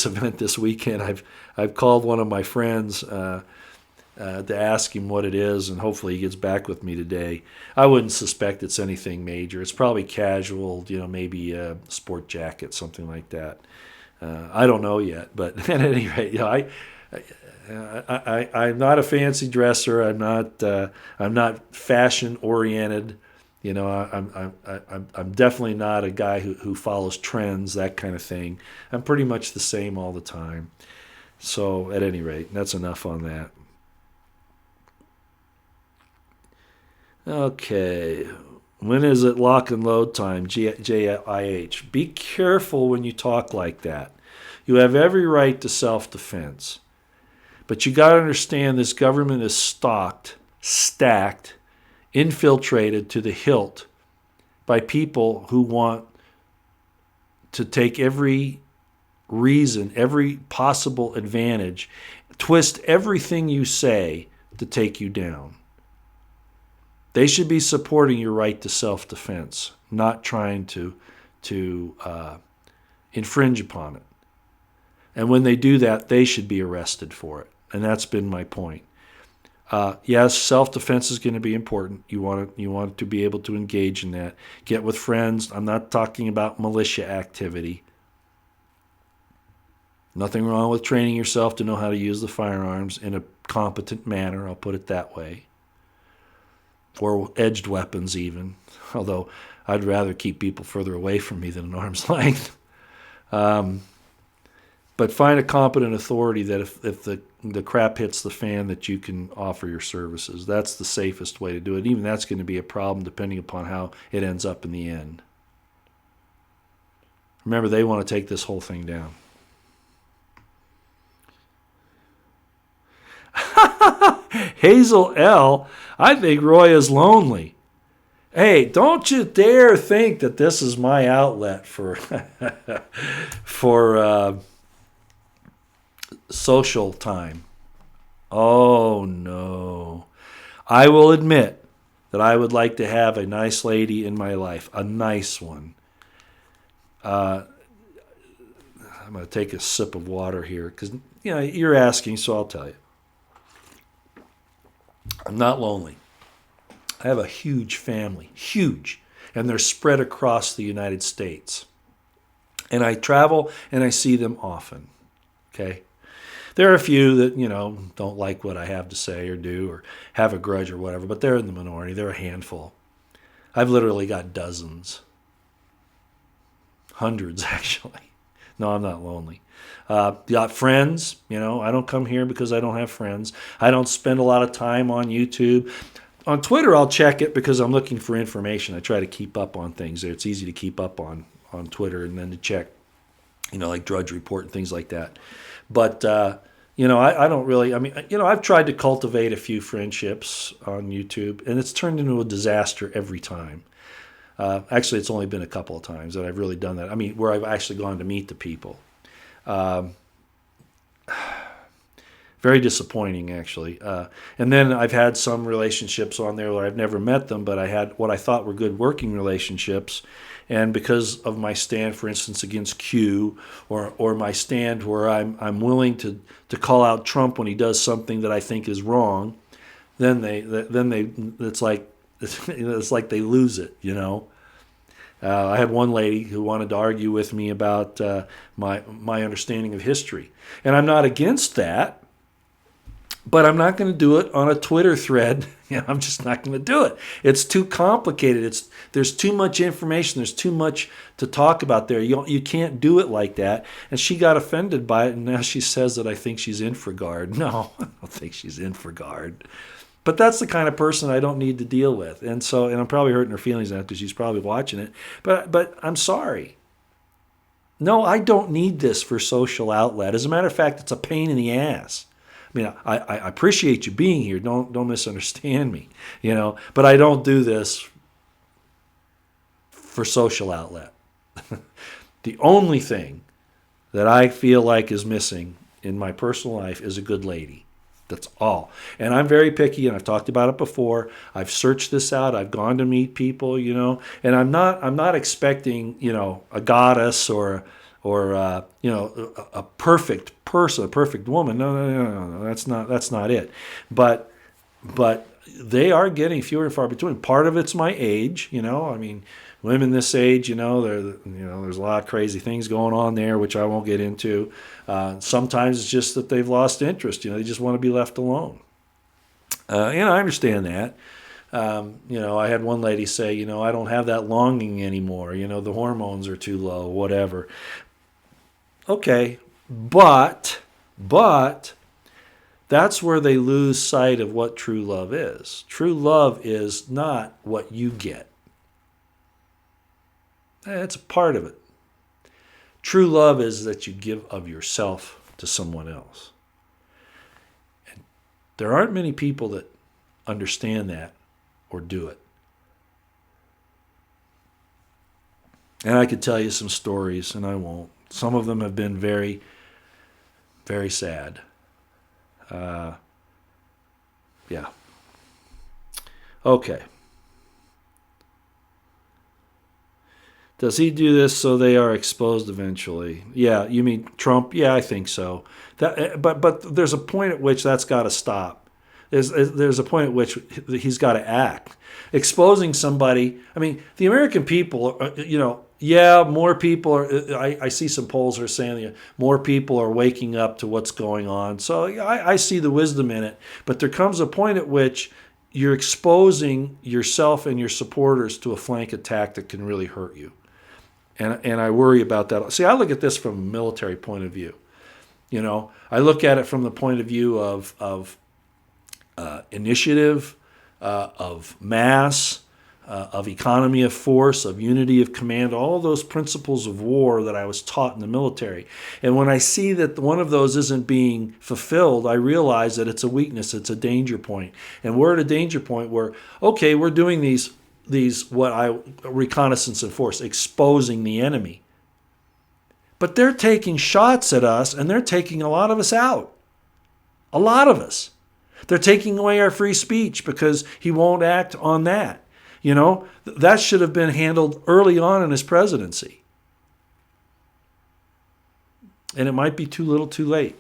event this weekend. I've called one of my friends to ask him what it is, and hopefully he gets back with me today. I wouldn't suspect it's anything major. It's probably casual, maybe a sport jacket, something like that. I don't know yet, but at any rate, I'm not a fancy dresser. I'm not fashion oriented. I'm definitely not a guy who follows trends, that kind of thing. I'm pretty much the same all the time. So at any rate, that's enough on that. Okay, when is it lock and load time? JIH. Be careful when you talk like that. You have every right to self-defense. But you got to understand this government is stacked, infiltrated to the hilt by people who want to take every reason, every possible advantage, twist everything you say to take you down. They should be supporting your right to self-defense, not trying to infringe upon it. And when they do that, they should be arrested for it. And that's been my point. Yes, self-defense is going to be important. You want to be able to engage in that. Get with friends. I'm not talking about militia activity. Nothing wrong with training yourself to know how to use the firearms in a competent manner. I'll put it that way. Or edged weapons even, although I'd rather keep people further away from me than an arm's length. But find a competent authority that if the crap hits the fan, that you can offer your services. That's the safest way to do it. Even that's going to be a problem depending upon how it ends up in the end. Remember, they want to take this whole thing down. Hazel L., I think Roy is lonely. Hey, don't you dare think that this is my outlet for social time. Oh, no. I will admit that I would like to have a nice lady in my life, a nice one. I'm going to take a sip of water here because you're asking, so I'll tell you. I'm not lonely. I have a huge family, huge, and they're spread across the United States. And I travel and I see them often, okay? There are a few that, don't like what I have to say or do or have a grudge or whatever, but they're in the minority. They're a handful. I've literally got dozens. Hundreds, actually. No, I'm not lonely. Got friends, I don't come here because I don't have friends. I don't spend a lot of time on YouTube. On Twitter, I'll check it because I'm looking for information. I try to keep up on things there. It's easy to keep up on Twitter and then to check, like Drudge Report and things like that. But, I don't really, I've tried to cultivate a few friendships on YouTube, and it's turned into a disaster every time. Actually, it's only been a couple of times that I've really done that. Where I've actually gone to meet the people. Very disappointing, actually. And then I've had some relationships on there where I've never met them, but I had what I thought were good working relationships. And because of my stand, for instance, against Q, or my stand where I'm willing to call out Trump when he does something that I think is wrong, then it's like they lose it, I had one lady who wanted to argue with me about my understanding of history. And I'm not against that, but I'm not going to do it on a Twitter thread. I'm just not going to do it. It's too complicated. There's too much information. There's too much to talk about there. You can't do it like that. And she got offended by it, and now she says that I think she's in for guard. No, I don't think she's in for guard. But that's the kind of person I don't need to deal with. And I'm probably hurting her feelings now because she's probably watching it. But I'm sorry. No, I don't need this for social outlet. As a matter of fact, it's a pain in the ass. I mean, I appreciate you being here. Don't misunderstand me, But I don't do this for social outlet. The only thing that I feel like is missing in my personal life is a good lady. That's all. And I'm very picky, and I've talked about it before. I've searched this out. I've gone to meet people, and I'm not expecting, a goddess or a perfect person, a perfect woman. No. That's not it. But they are getting fewer and far between. Part of it's my age, I mean, women this age, there's a lot of crazy things going on there, which I won't get into. Sometimes it's just that they've lost interest. They just want to be left alone. I understand that. I had one lady say, I don't have that longing anymore. The hormones are too low, whatever. Okay, but that's where they lose sight of what true love is. True love is not what you get. It's a part of it. True love is that you give of yourself to someone else. And there aren't many people that understand that or do it. And I could tell you some stories, and I won't. Some of them have been very, very sad. Yeah. Okay. Does he do this so they are exposed eventually? Yeah, you mean Trump? Yeah, I think so. But there's a point at which that's got to stop. There's a point at which he's got to act. Exposing somebody, I mean, the American people, more people are, I see some polls are saying more people are waking up to what's going on. So I see the wisdom in it. But there comes a point at which you're exposing yourself and your supporters to a flank attack that can really hurt you. And I worry about that. See, I look at this from a military point of view. I look at it from the point of view of initiative, of mass, of economy of force, of unity of command, all those principles of war that I was taught in the military. And when I see that one of those isn't being fulfilled, I realize that it's a weakness, it's a danger point. And we're at a danger point where, okay, we're doing these reconnaissance and force, exposing the enemy. But they're taking shots at us, and they're taking a lot of us out. A lot of us. They're taking away our free speech because he won't act on that. That should have been handled early on in his presidency. And it might be too little too late.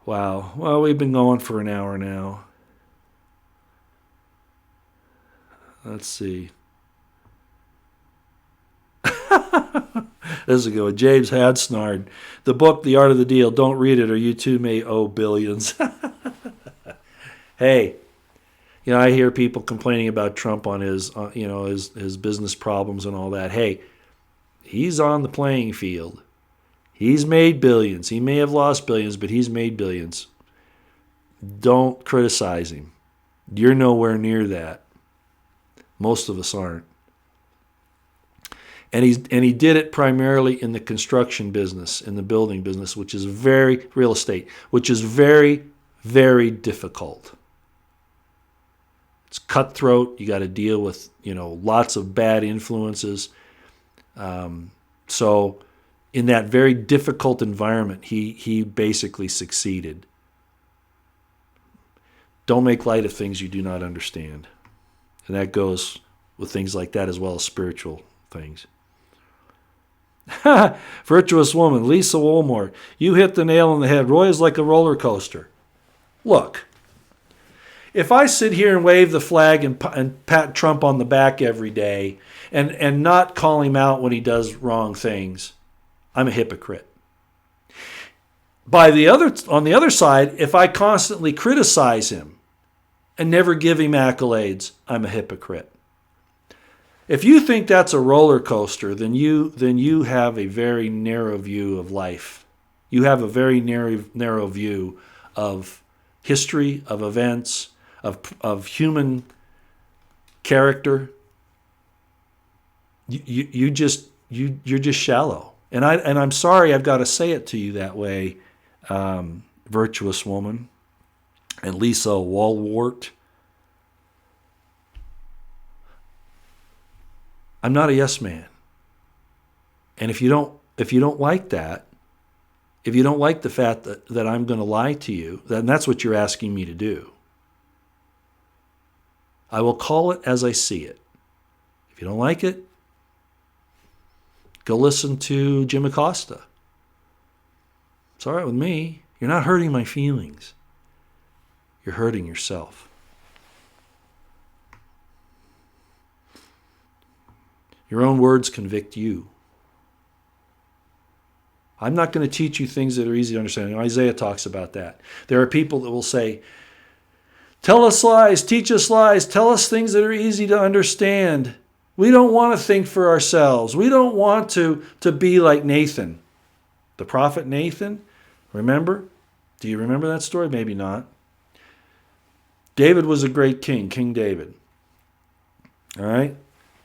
Wow. Well, we've been going for an hour now. Let's see. This is a good one. James Hadsnard. The book, The Art of the Deal. Don't read it or you too may owe billions. Hey, I hear people complaining about Trump on his business problems and all that. Hey, he's on the playing field. He's made billions. He may have lost billions, but he's made billions. Don't criticize him. You're nowhere near that. Most of us aren't. And he did it primarily in the construction business, in the building business, which is real estate, which is very, very difficult. It's cutthroat. You got to deal with, lots of bad influences. So in that very difficult environment, he basically succeeded. Don't make light of things you do not understand. And that goes with things like that as well as spiritual things. Virtuous woman, Lisa Woolmore, you hit the nail on the head. Roy is like a roller coaster. Look, if I sit here and wave the flag and pat Trump on the back every day and not call him out when he does wrong things, I'm a hypocrite. On the other side, if I constantly criticize him and never give him accolades, I'm a hypocrite. If you think that's a roller coaster, then you have a very narrow view of life. You have a very narrow view of history, of events, of human character. You're just shallow. And I'm sorry I've got to say it to you that way, virtuous woman, and Lisa Walwart. I'm not a yes man. And if you don't like that, if you don't like the fact that I'm going to lie to you, then that's what you're asking me to do. I will call it as I see it. If you don't like it, go listen to Jim Acosta. It's all right with me. You're not hurting my feelings. You're hurting yourself. Your own words convict you. I'm not going to teach you things that are easy to understand. Isaiah talks about that. There are people that will say, tell us lies, teach us lies, tell us things that are easy to understand. We don't want to think for ourselves. We don't want to be like Nathan. The prophet Nathan, remember? Do you remember that story? Maybe not. David was a great king, King David. All right?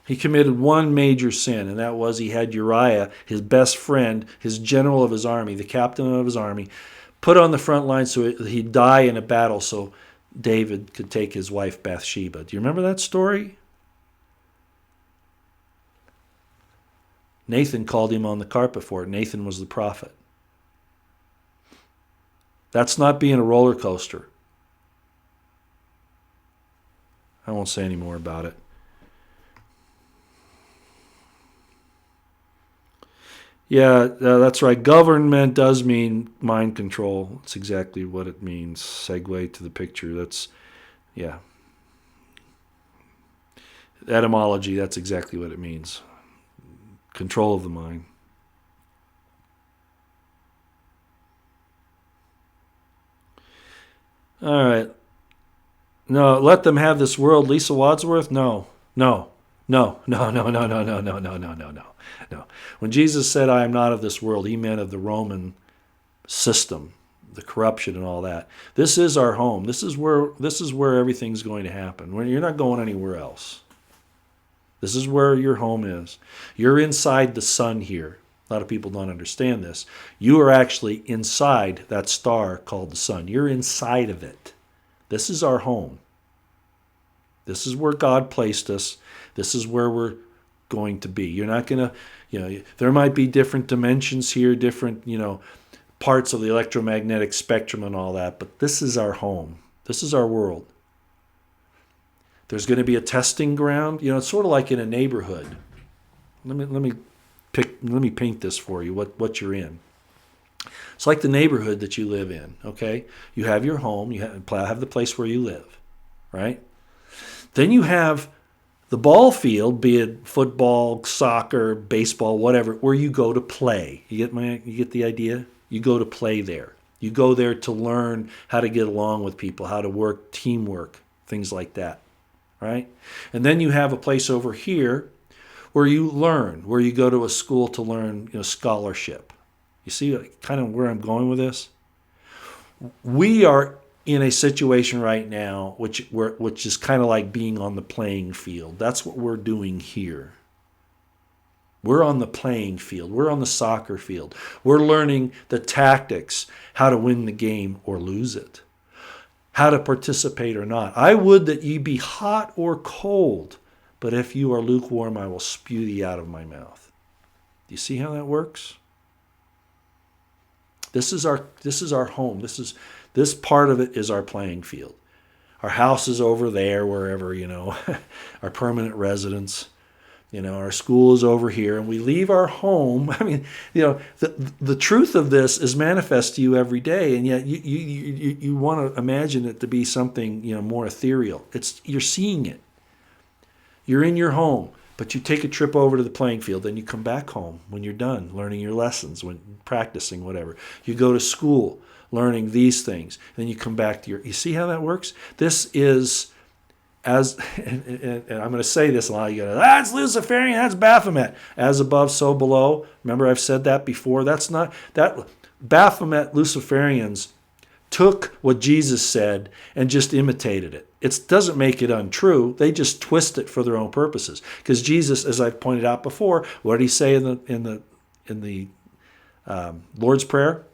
He committed one major sin, and that was he had Uriah, his best friend, his general of his army, the captain of his army, put on the front line so he'd die in a battle so David could take his wife Bathsheba. Do you remember that story? Nathan called him on the carpet for it. Nathan was the prophet. That's not being a roller coaster. I won't say any more about it. Yeah, that's right. Government does mean mind control. That's exactly what it means. Segue to the picture. Yeah. Etymology, that's exactly what it means. Control of the mind. All right. No, let them have this world. Lisa Wadsworth? No. When Jesus said, I am not of this world, he meant of the Roman system, the corruption and all that. This is our home. This is where everything's going to happen. You're not going anywhere else. This is where your home is. You're inside the sun here. A lot of people don't understand this. You are actually inside that star called the sun. You're inside of it. This is our home. This is where God placed us. This is where we're going to be. You're not going to, there might be different dimensions here, different, parts of the electromagnetic spectrum and all that, but this is our home. This is our world. There's going to be a testing ground. It's sort of like in a neighborhood. Let me paint this for you, what you're in. It's like the neighborhood that you live in, okay? You have your home, you have the place where you live, right? Then you have the ball field, be it football, soccer, baseball, whatever, where you go to play. You get the idea? You go to play there. You go there to learn how to get along with people, how to work, teamwork, things like that, right? And then you have a place over here where you learn, where you go to a school to learn, scholarship. You see kind of where I'm going with this? We are in a situation right now which is kind of like being on the playing field. That's what we're doing here. We're on the playing field. We're on the soccer field. We're learning the tactics, how to win the game or lose it, how to participate or not. I would that ye be hot or cold, but if you are lukewarm, I will spew thee out of my mouth. Do you see how that works? This is our home. This part of it is our playing field. Our house is over there, wherever, our permanent residence. Our school is over here, and we leave our home. I mean, the truth of this is manifest to you every day, and yet you want to imagine it to be something more ethereal. You're seeing it. You're in your home, but you take a trip over to the playing field, then you come back home when you're done learning your lessons, when practicing whatever. You go to school learning these things, and then you come back to you see how that works? This is and I'm going to say this a lot. You go, that's Luciferian, that's Baphomet. As above, so below. Remember, I've said that before. That's not that. Baphomet Luciferians took what Jesus said and just imitated it. It doesn't make it untrue. They just twist it for their own purposes. Because Jesus, as I've pointed out before, what did he say in the Lord's Prayer?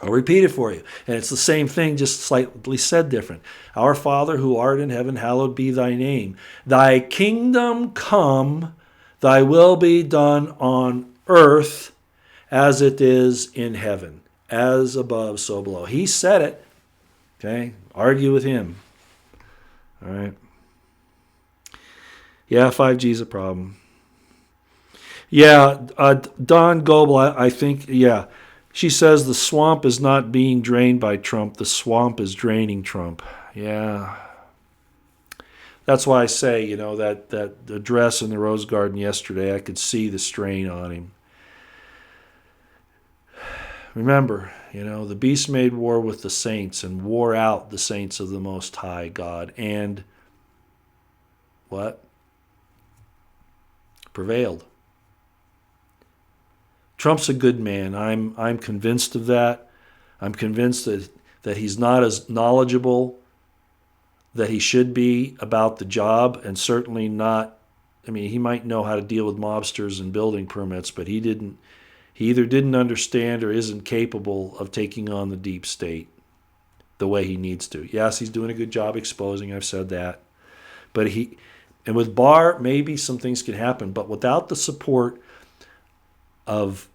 I'll repeat it for you. And it's the same thing, just slightly said different. Our Father who art in heaven, hallowed be thy name. Thy kingdom come, thy will be done on earth as it is in heaven. As above, so below. He said it. Okay? Argue with him. All right? Yeah, 5G's a problem. Yeah, Don Goebel, I think, yeah. She says the swamp is not being drained by Trump. The swamp is draining Trump. Yeah. That's why I say, that address in the Rose Garden yesterday, I could see the strain on him. Remember, the beast made war with the saints and wore out the saints of the Most High God. And what? Prevailed. Trump's a good man. I'm convinced of that. I'm convinced that he's not as knowledgeable that he should be about the job, and certainly not. I mean, he might know how to deal with mobsters and building permits, but he either didn't understand or isn't capable of taking on the deep state the way he needs to. Yes, he's doing a good job exposing. I've said that, and with Barr, maybe some things can happen, but without the support of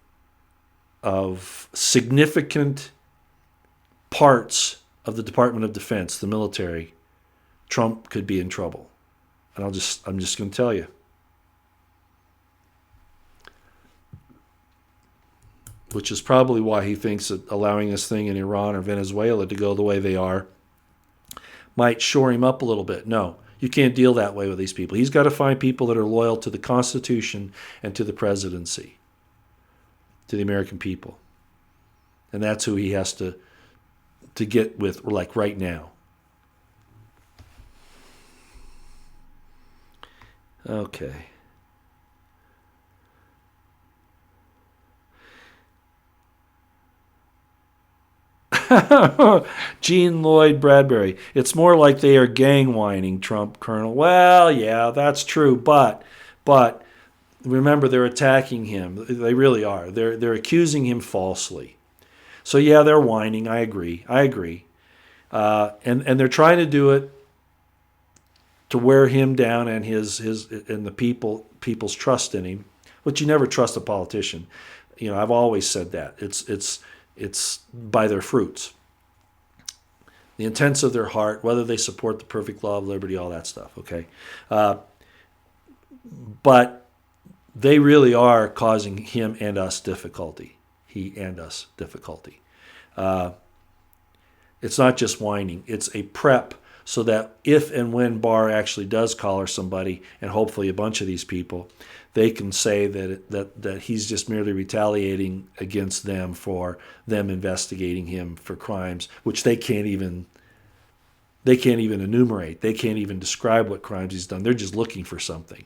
significant parts of the Department of Defense, the military, Trump could be in trouble. And I'm just going to tell you. Which is probably why he thinks that allowing this thing in Iran or Venezuela to go the way they are might shore him up a little bit. No, you can't deal that way with these people. He's got to find people that are loyal to the Constitution and to the presidency, to the American people. And that's who he has to get with, like right now. Okay. Gene Lloyd Bradbury. It's more like they are gang whining Trump, Colonel. Well, yeah, that's true, but remember, they're attacking him. They really are. They're accusing him falsely. So yeah, they're whining. I agree. And they're trying to do it to wear him down and his and the people's trust in him. Which you never trust a politician. I've always said that. It's by their fruits. The intents of their heart, whether they support the perfect law of liberty, all that stuff. Okay, but they really are causing him and us difficulty. He and us difficulty. It's not just whining. It's a prep so that if and when Barr actually does collar somebody, and hopefully a bunch of these people, they can say that he's just merely retaliating against them for them investigating him for crimes, which they can't even enumerate. They can't even describe what crimes he's done. They're just looking for something.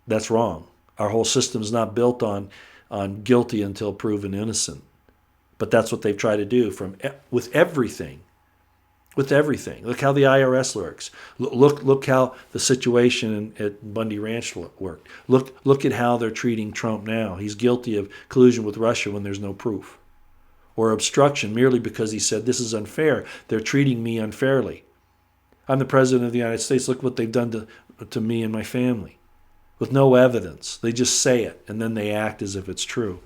That's wrong. Our whole system is not built on guilty until proven innocent. But that's what they've tried to do with everything. With everything. Look how the IRS works. Look how the situation at Bundy Ranch worked. Look at how they're treating Trump now. He's guilty of collusion with Russia when there's no proof. Or obstruction merely because he said, this is unfair. They're treating me unfairly. I'm the president of the United States. Look what they've done to me and my family. With no evidence. They just say it, and then they act as if it's true.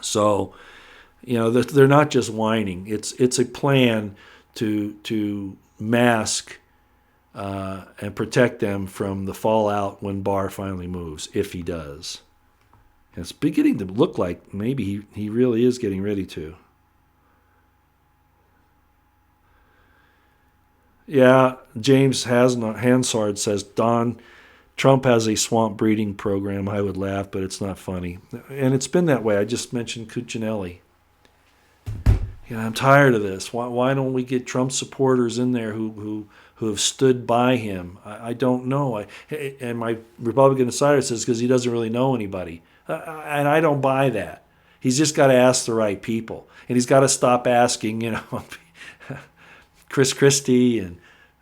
So, they're not just whining. It's a plan to mask and protect them from the fallout when Barr finally moves, if he does. And it's beginning to look like maybe he really is getting ready to. Yeah, James Hansard says, Don, Trump has a swamp breeding program. I would laugh, but it's not funny. And it's been that way. I just mentioned Cuccinelli. I'm tired of this. Why don't we get Trump supporters in there who have stood by him? I don't know. And my Republican insider says because he doesn't really know anybody. And I don't buy that. He's just got to ask the right people. And he's got to stop asking, Chris Christie, and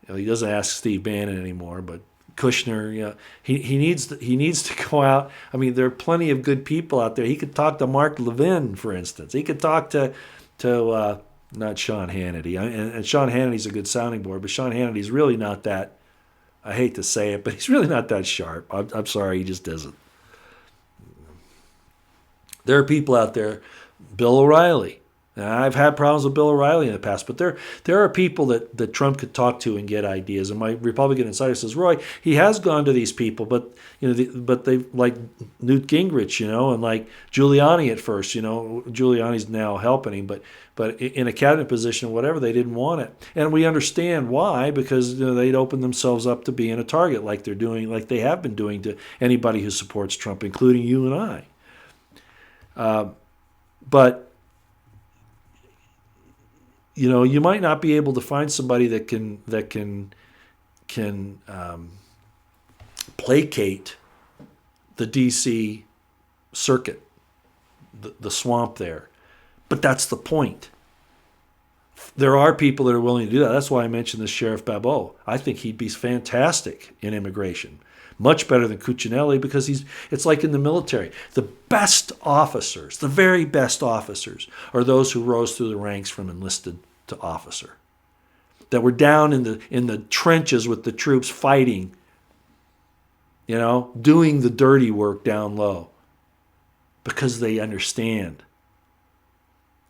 he doesn't ask Steve Bannon anymore, but Kushner, he needs to go out. I mean, there are plenty of good people out there. He could talk to Mark Levin, for instance. He could talk to not Sean Hannity. And Sean Hannity's a good sounding board, but Sean Hannity's really not that, I hate to say it, but he's really not that sharp. I'm sorry, he just isn't. There are people out there, Bill O'Reilly. Now, I've had problems with Bill O'Reilly in the past, but there are people that Trump could talk to and get ideas. And my Republican insider says, Roy, he has gone to these people, but but they like Newt Gingrich, and like Giuliani at first. Giuliani's now helping him, but in a cabinet position or whatever, they didn't want it, and we understand why, because they'd open themselves up to being a target, like they have been doing to anybody who supports Trump, including you and I. But you might not be able to find somebody that can placate the D.C. circuit, the swamp there. But that's the point. There are people that are willing to do that. That's why I mentioned this Sheriff Babot. I think he'd be fantastic in immigration. Much better than Cuccinelli, because it's like in the military. The best officers, the very best officers, are those who rose through the ranks from enlisted to officer, that were down in the trenches with the troops fighting, doing the dirty work down low, because they understand.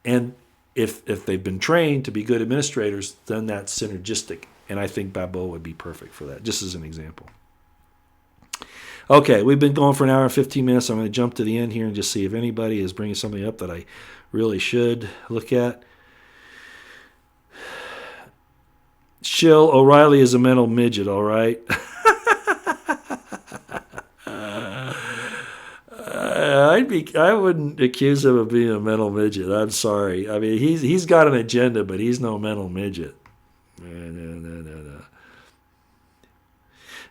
And if they've been trained to be good administrators, then that's synergistic. And I think Babot would be perfect for that, just as an example. Okay, we've been going for an hour and 15 minutes. I'm going to jump to the end here and just see if anybody is bringing something up that I really should look at. Shill, O'Reilly is a mental midget, all right? I wouldn't accuse him of being a mental midget. I'm sorry. I mean, he's got an agenda, but he's no mental midget. No.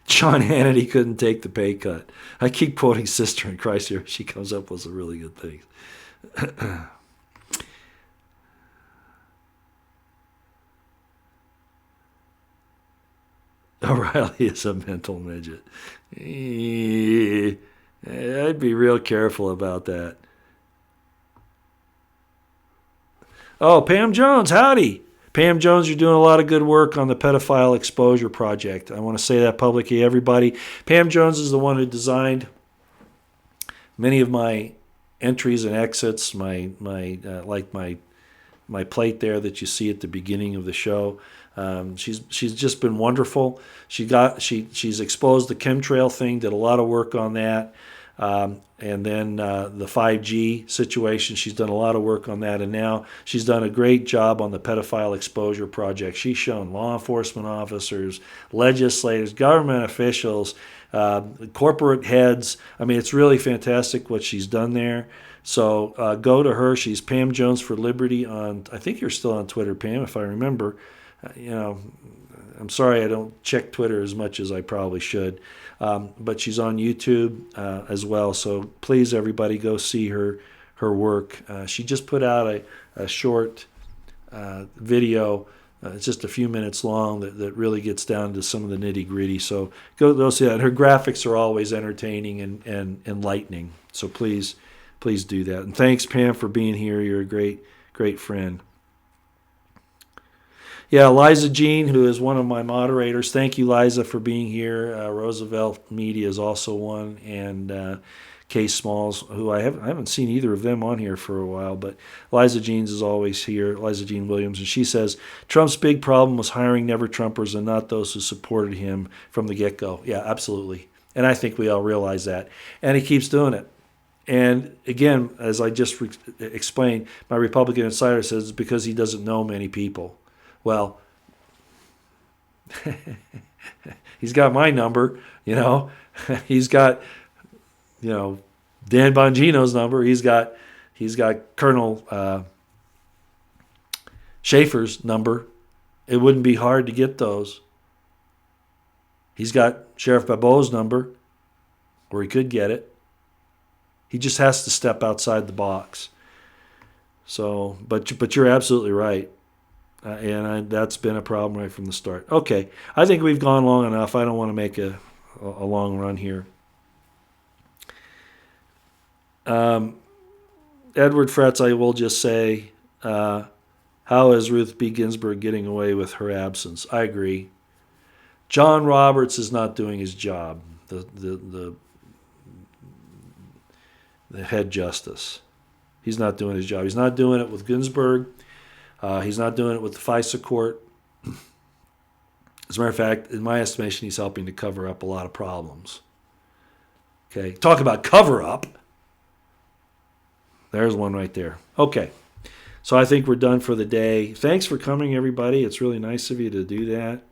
Sean Hannity couldn't take the pay cut. I keep quoting Sister in Christ here. She comes up with some really good things. O'Reilly is a mental midget. I'd be real careful about that. Oh, Pam Jones, howdy. Pam Jones, you're doing a lot of good work on the Pedophile Exposure Project. I want to say that publicly, everybody. Pam Jones is the one who designed many of my entries and exits, my plate there that you see at the beginning of the show. She's just been wonderful. She's exposed the chemtrail thing, did a lot of work on that. And then the 5G situation, she's done a lot of work on that. And now she's done a great job on the Pedophile Exposure Project. She's shown law enforcement officers, legislators, government officials, corporate heads. I mean, it's really fantastic what she's done there. So go to her. She's Pam Jones for Liberty on, I think you're still on Twitter, Pam, if I remember. I'm sorry I don't check Twitter as much as I probably should. But she's on YouTube as well. So please, everybody, go see her work. She just put out a short video. It's just a few minutes long that really gets down to some of the nitty-gritty. So go see that. Her graphics are always entertaining and enlightening. So please do that. And thanks, Pam, for being here. You're a great friend. Yeah, Liza Jean, who is one of my moderators. Thank you, Liza, for being here. Roosevelt Media is also one. And Kay Smalls, who I haven't seen either of them on here for a while, but Liza Jeans is always here, Liza Jean Williams, and she says, Trump's big problem was hiring never-Trumpers and not those who supported him from the get-go. Yeah, absolutely. And I think we all realize that. And he keeps doing it. And again, as I just explained, my Republican insider says it's because he doesn't know many people. Well, he's got my number, He's got, Dan Bongino's number. He's got Colonel Schaefer's number. It wouldn't be hard to get those. He's got Sheriff Babeau's number, or he could get it. He just has to step outside the box. So, but you're absolutely right, and that's been a problem right from the start. Okay, I think we've gone long enough. I don't want to make a long run here. Edward Fretz, I will just say, how is Ruth B. Ginsburg getting away with her absence? I agree. John Roberts is not doing his job. The head justice. He's not doing his job. He's not doing it with Ginsburg. He's not doing it with the FISA court. As a matter of fact, in my estimation, he's helping to cover up a lot of problems. Okay, talk about cover up. There's one right there. Okay, so I think we're done for the day. Thanks for coming, everybody. It's really nice of you to do that.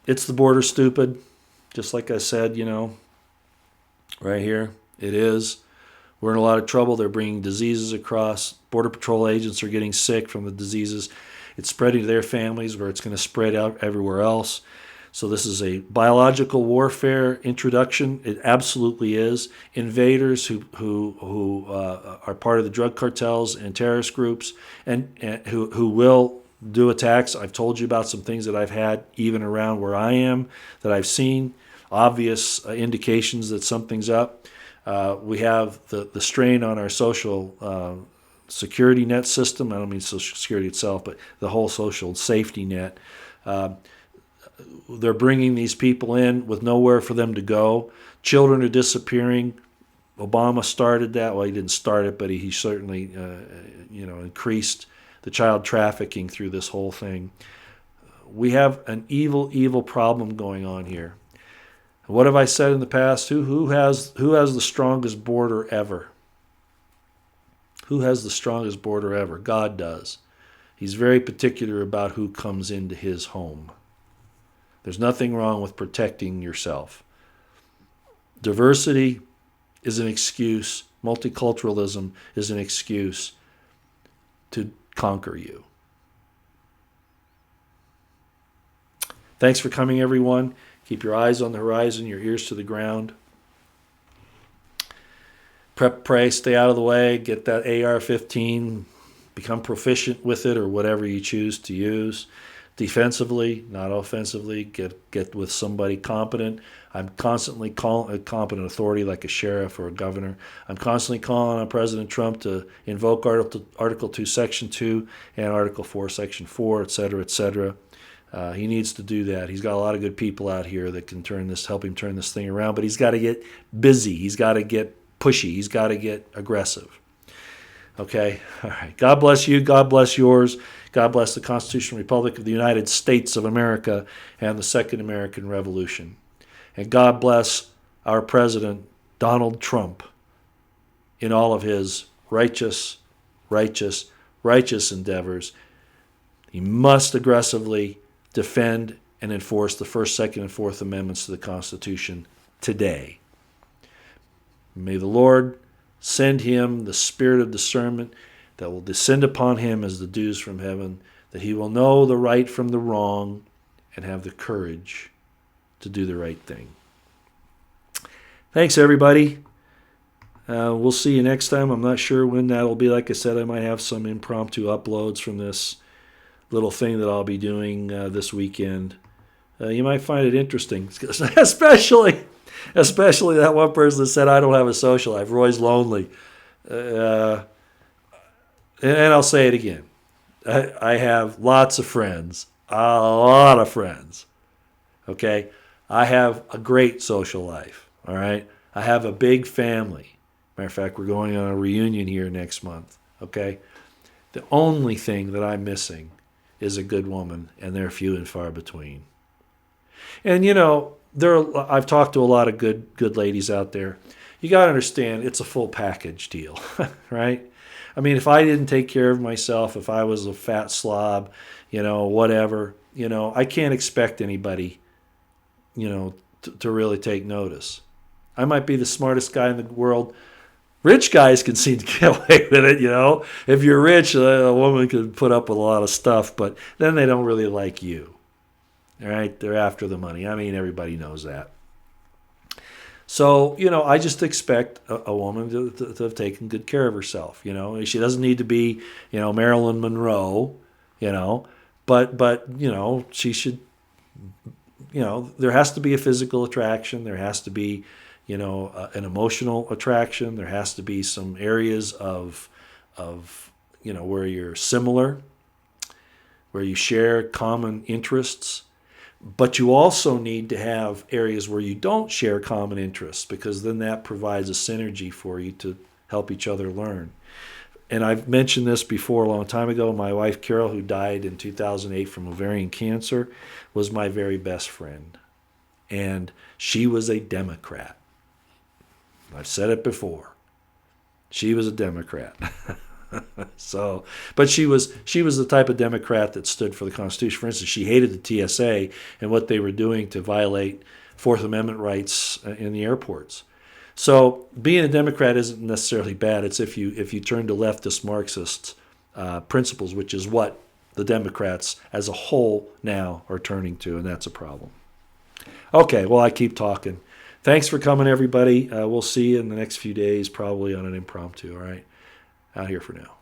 It's the border, stupid. Just like I said, right here. It is. We're in a lot of trouble. They're bringing diseases across. Border Patrol agents are getting sick from the diseases. It's spreading to their families where it's going to spread out everywhere else. So this is a biological warfare introduction. It absolutely is. Invaders who are part of the drug cartels and terrorist groups and who will do attacks. I've told you about some things that I've had even around where I am that I've seen. Obvious indications that something's up. We have the strain on our social security net system. I don't mean Social Security itself, but the whole social safety net. They're bringing these people in with nowhere for them to go. Children are disappearing. Obama started that. Well, he didn't start it, but he certainly increased the child trafficking through this whole thing. We have an evil, evil problem going on here. What have I said in the past? Who has the strongest border ever? Who has the strongest border ever? God does. He's very particular about who comes into his home. There's nothing wrong with protecting yourself. Diversity is an excuse. Multiculturalism is an excuse to conquer you. Thanks for coming, everyone. Keep your eyes on the horizon, your ears to the ground. Prep, pray, stay out of the way. Get that AR-15. Become proficient with it or whatever you choose to use. Defensively, not offensively. Get with somebody competent. I'm constantly calling a competent authority like a sheriff or a governor. I'm constantly calling on President Trump to invoke Article 2, Section 2 and Article 4, Section 4, et cetera, et cetera. He needs to do that. He's got a lot of good people out here that can help him turn this thing around, but he's got to get busy. He's got to get pushy. He's got to get aggressive. Okay? All right. God bless you. God bless yours. God bless the Constitutional Republic of the United States of America and the Second American Revolution. And God bless our President, Donald Trump, in all of his righteous endeavors. He must aggressively defend and enforce the First, Second, and Fourth Amendments to the Constitution today. May the Lord send him the spirit of discernment that will descend upon him as the dews from heaven, that he will know the right from the wrong and have the courage to do the right thing. Thanks, everybody. We'll see you next time. I'm not sure when that'll be. Like I said, I might have some impromptu uploads from this little thing that I'll be doing this weekend. You might find it interesting, especially that one person that said, I don't have a social life. Roy's lonely. And I'll say it again. I have lots of friends, a lot of friends. Okay? I have a great social life. All right? I have a big family. Matter of fact, we're going on a reunion here next month. Okay? The only thing that I'm missing is a good woman, and they're few and far between. And I've talked to a lot of good ladies out there. You got to understand, it's a full package deal, right? I mean, if I didn't take care of myself, if I was a fat slob, whatever, I can't expect anybody, to really take notice. I might be the smartest guy in the world. Rich guys can seem to get away with it, If you're rich, a woman can put up with a lot of stuff, but then they don't really like you. All right? They're after the money. I mean, everybody knows that. So, I just expect a woman to have taken good care of herself. She doesn't need to be, Marilyn Monroe, but she should, there has to be a physical attraction. There has to be, an emotional attraction. There has to be some areas of where you're similar, where you share common interests. But you also need to have areas where you don't share common interests, because then that provides a synergy for you to help each other learn. And I've mentioned this before a long time ago. My wife, Carol, who died in 2008 from ovarian cancer, was my very best friend. And she was a Democrat. I've said it before. She was a Democrat. But she was the type of Democrat that stood for the Constitution. For instance, she hated the TSA and what they were doing to violate Fourth Amendment rights in the airports. So being a Democrat isn't necessarily bad. It's if you turn to leftist Marxist principles, which is what the Democrats as a whole now are turning to, and that's a problem. Okay, well, I keep talking. Thanks for coming, everybody. We'll see you in the next few days, probably on an impromptu, all right? Out here for now.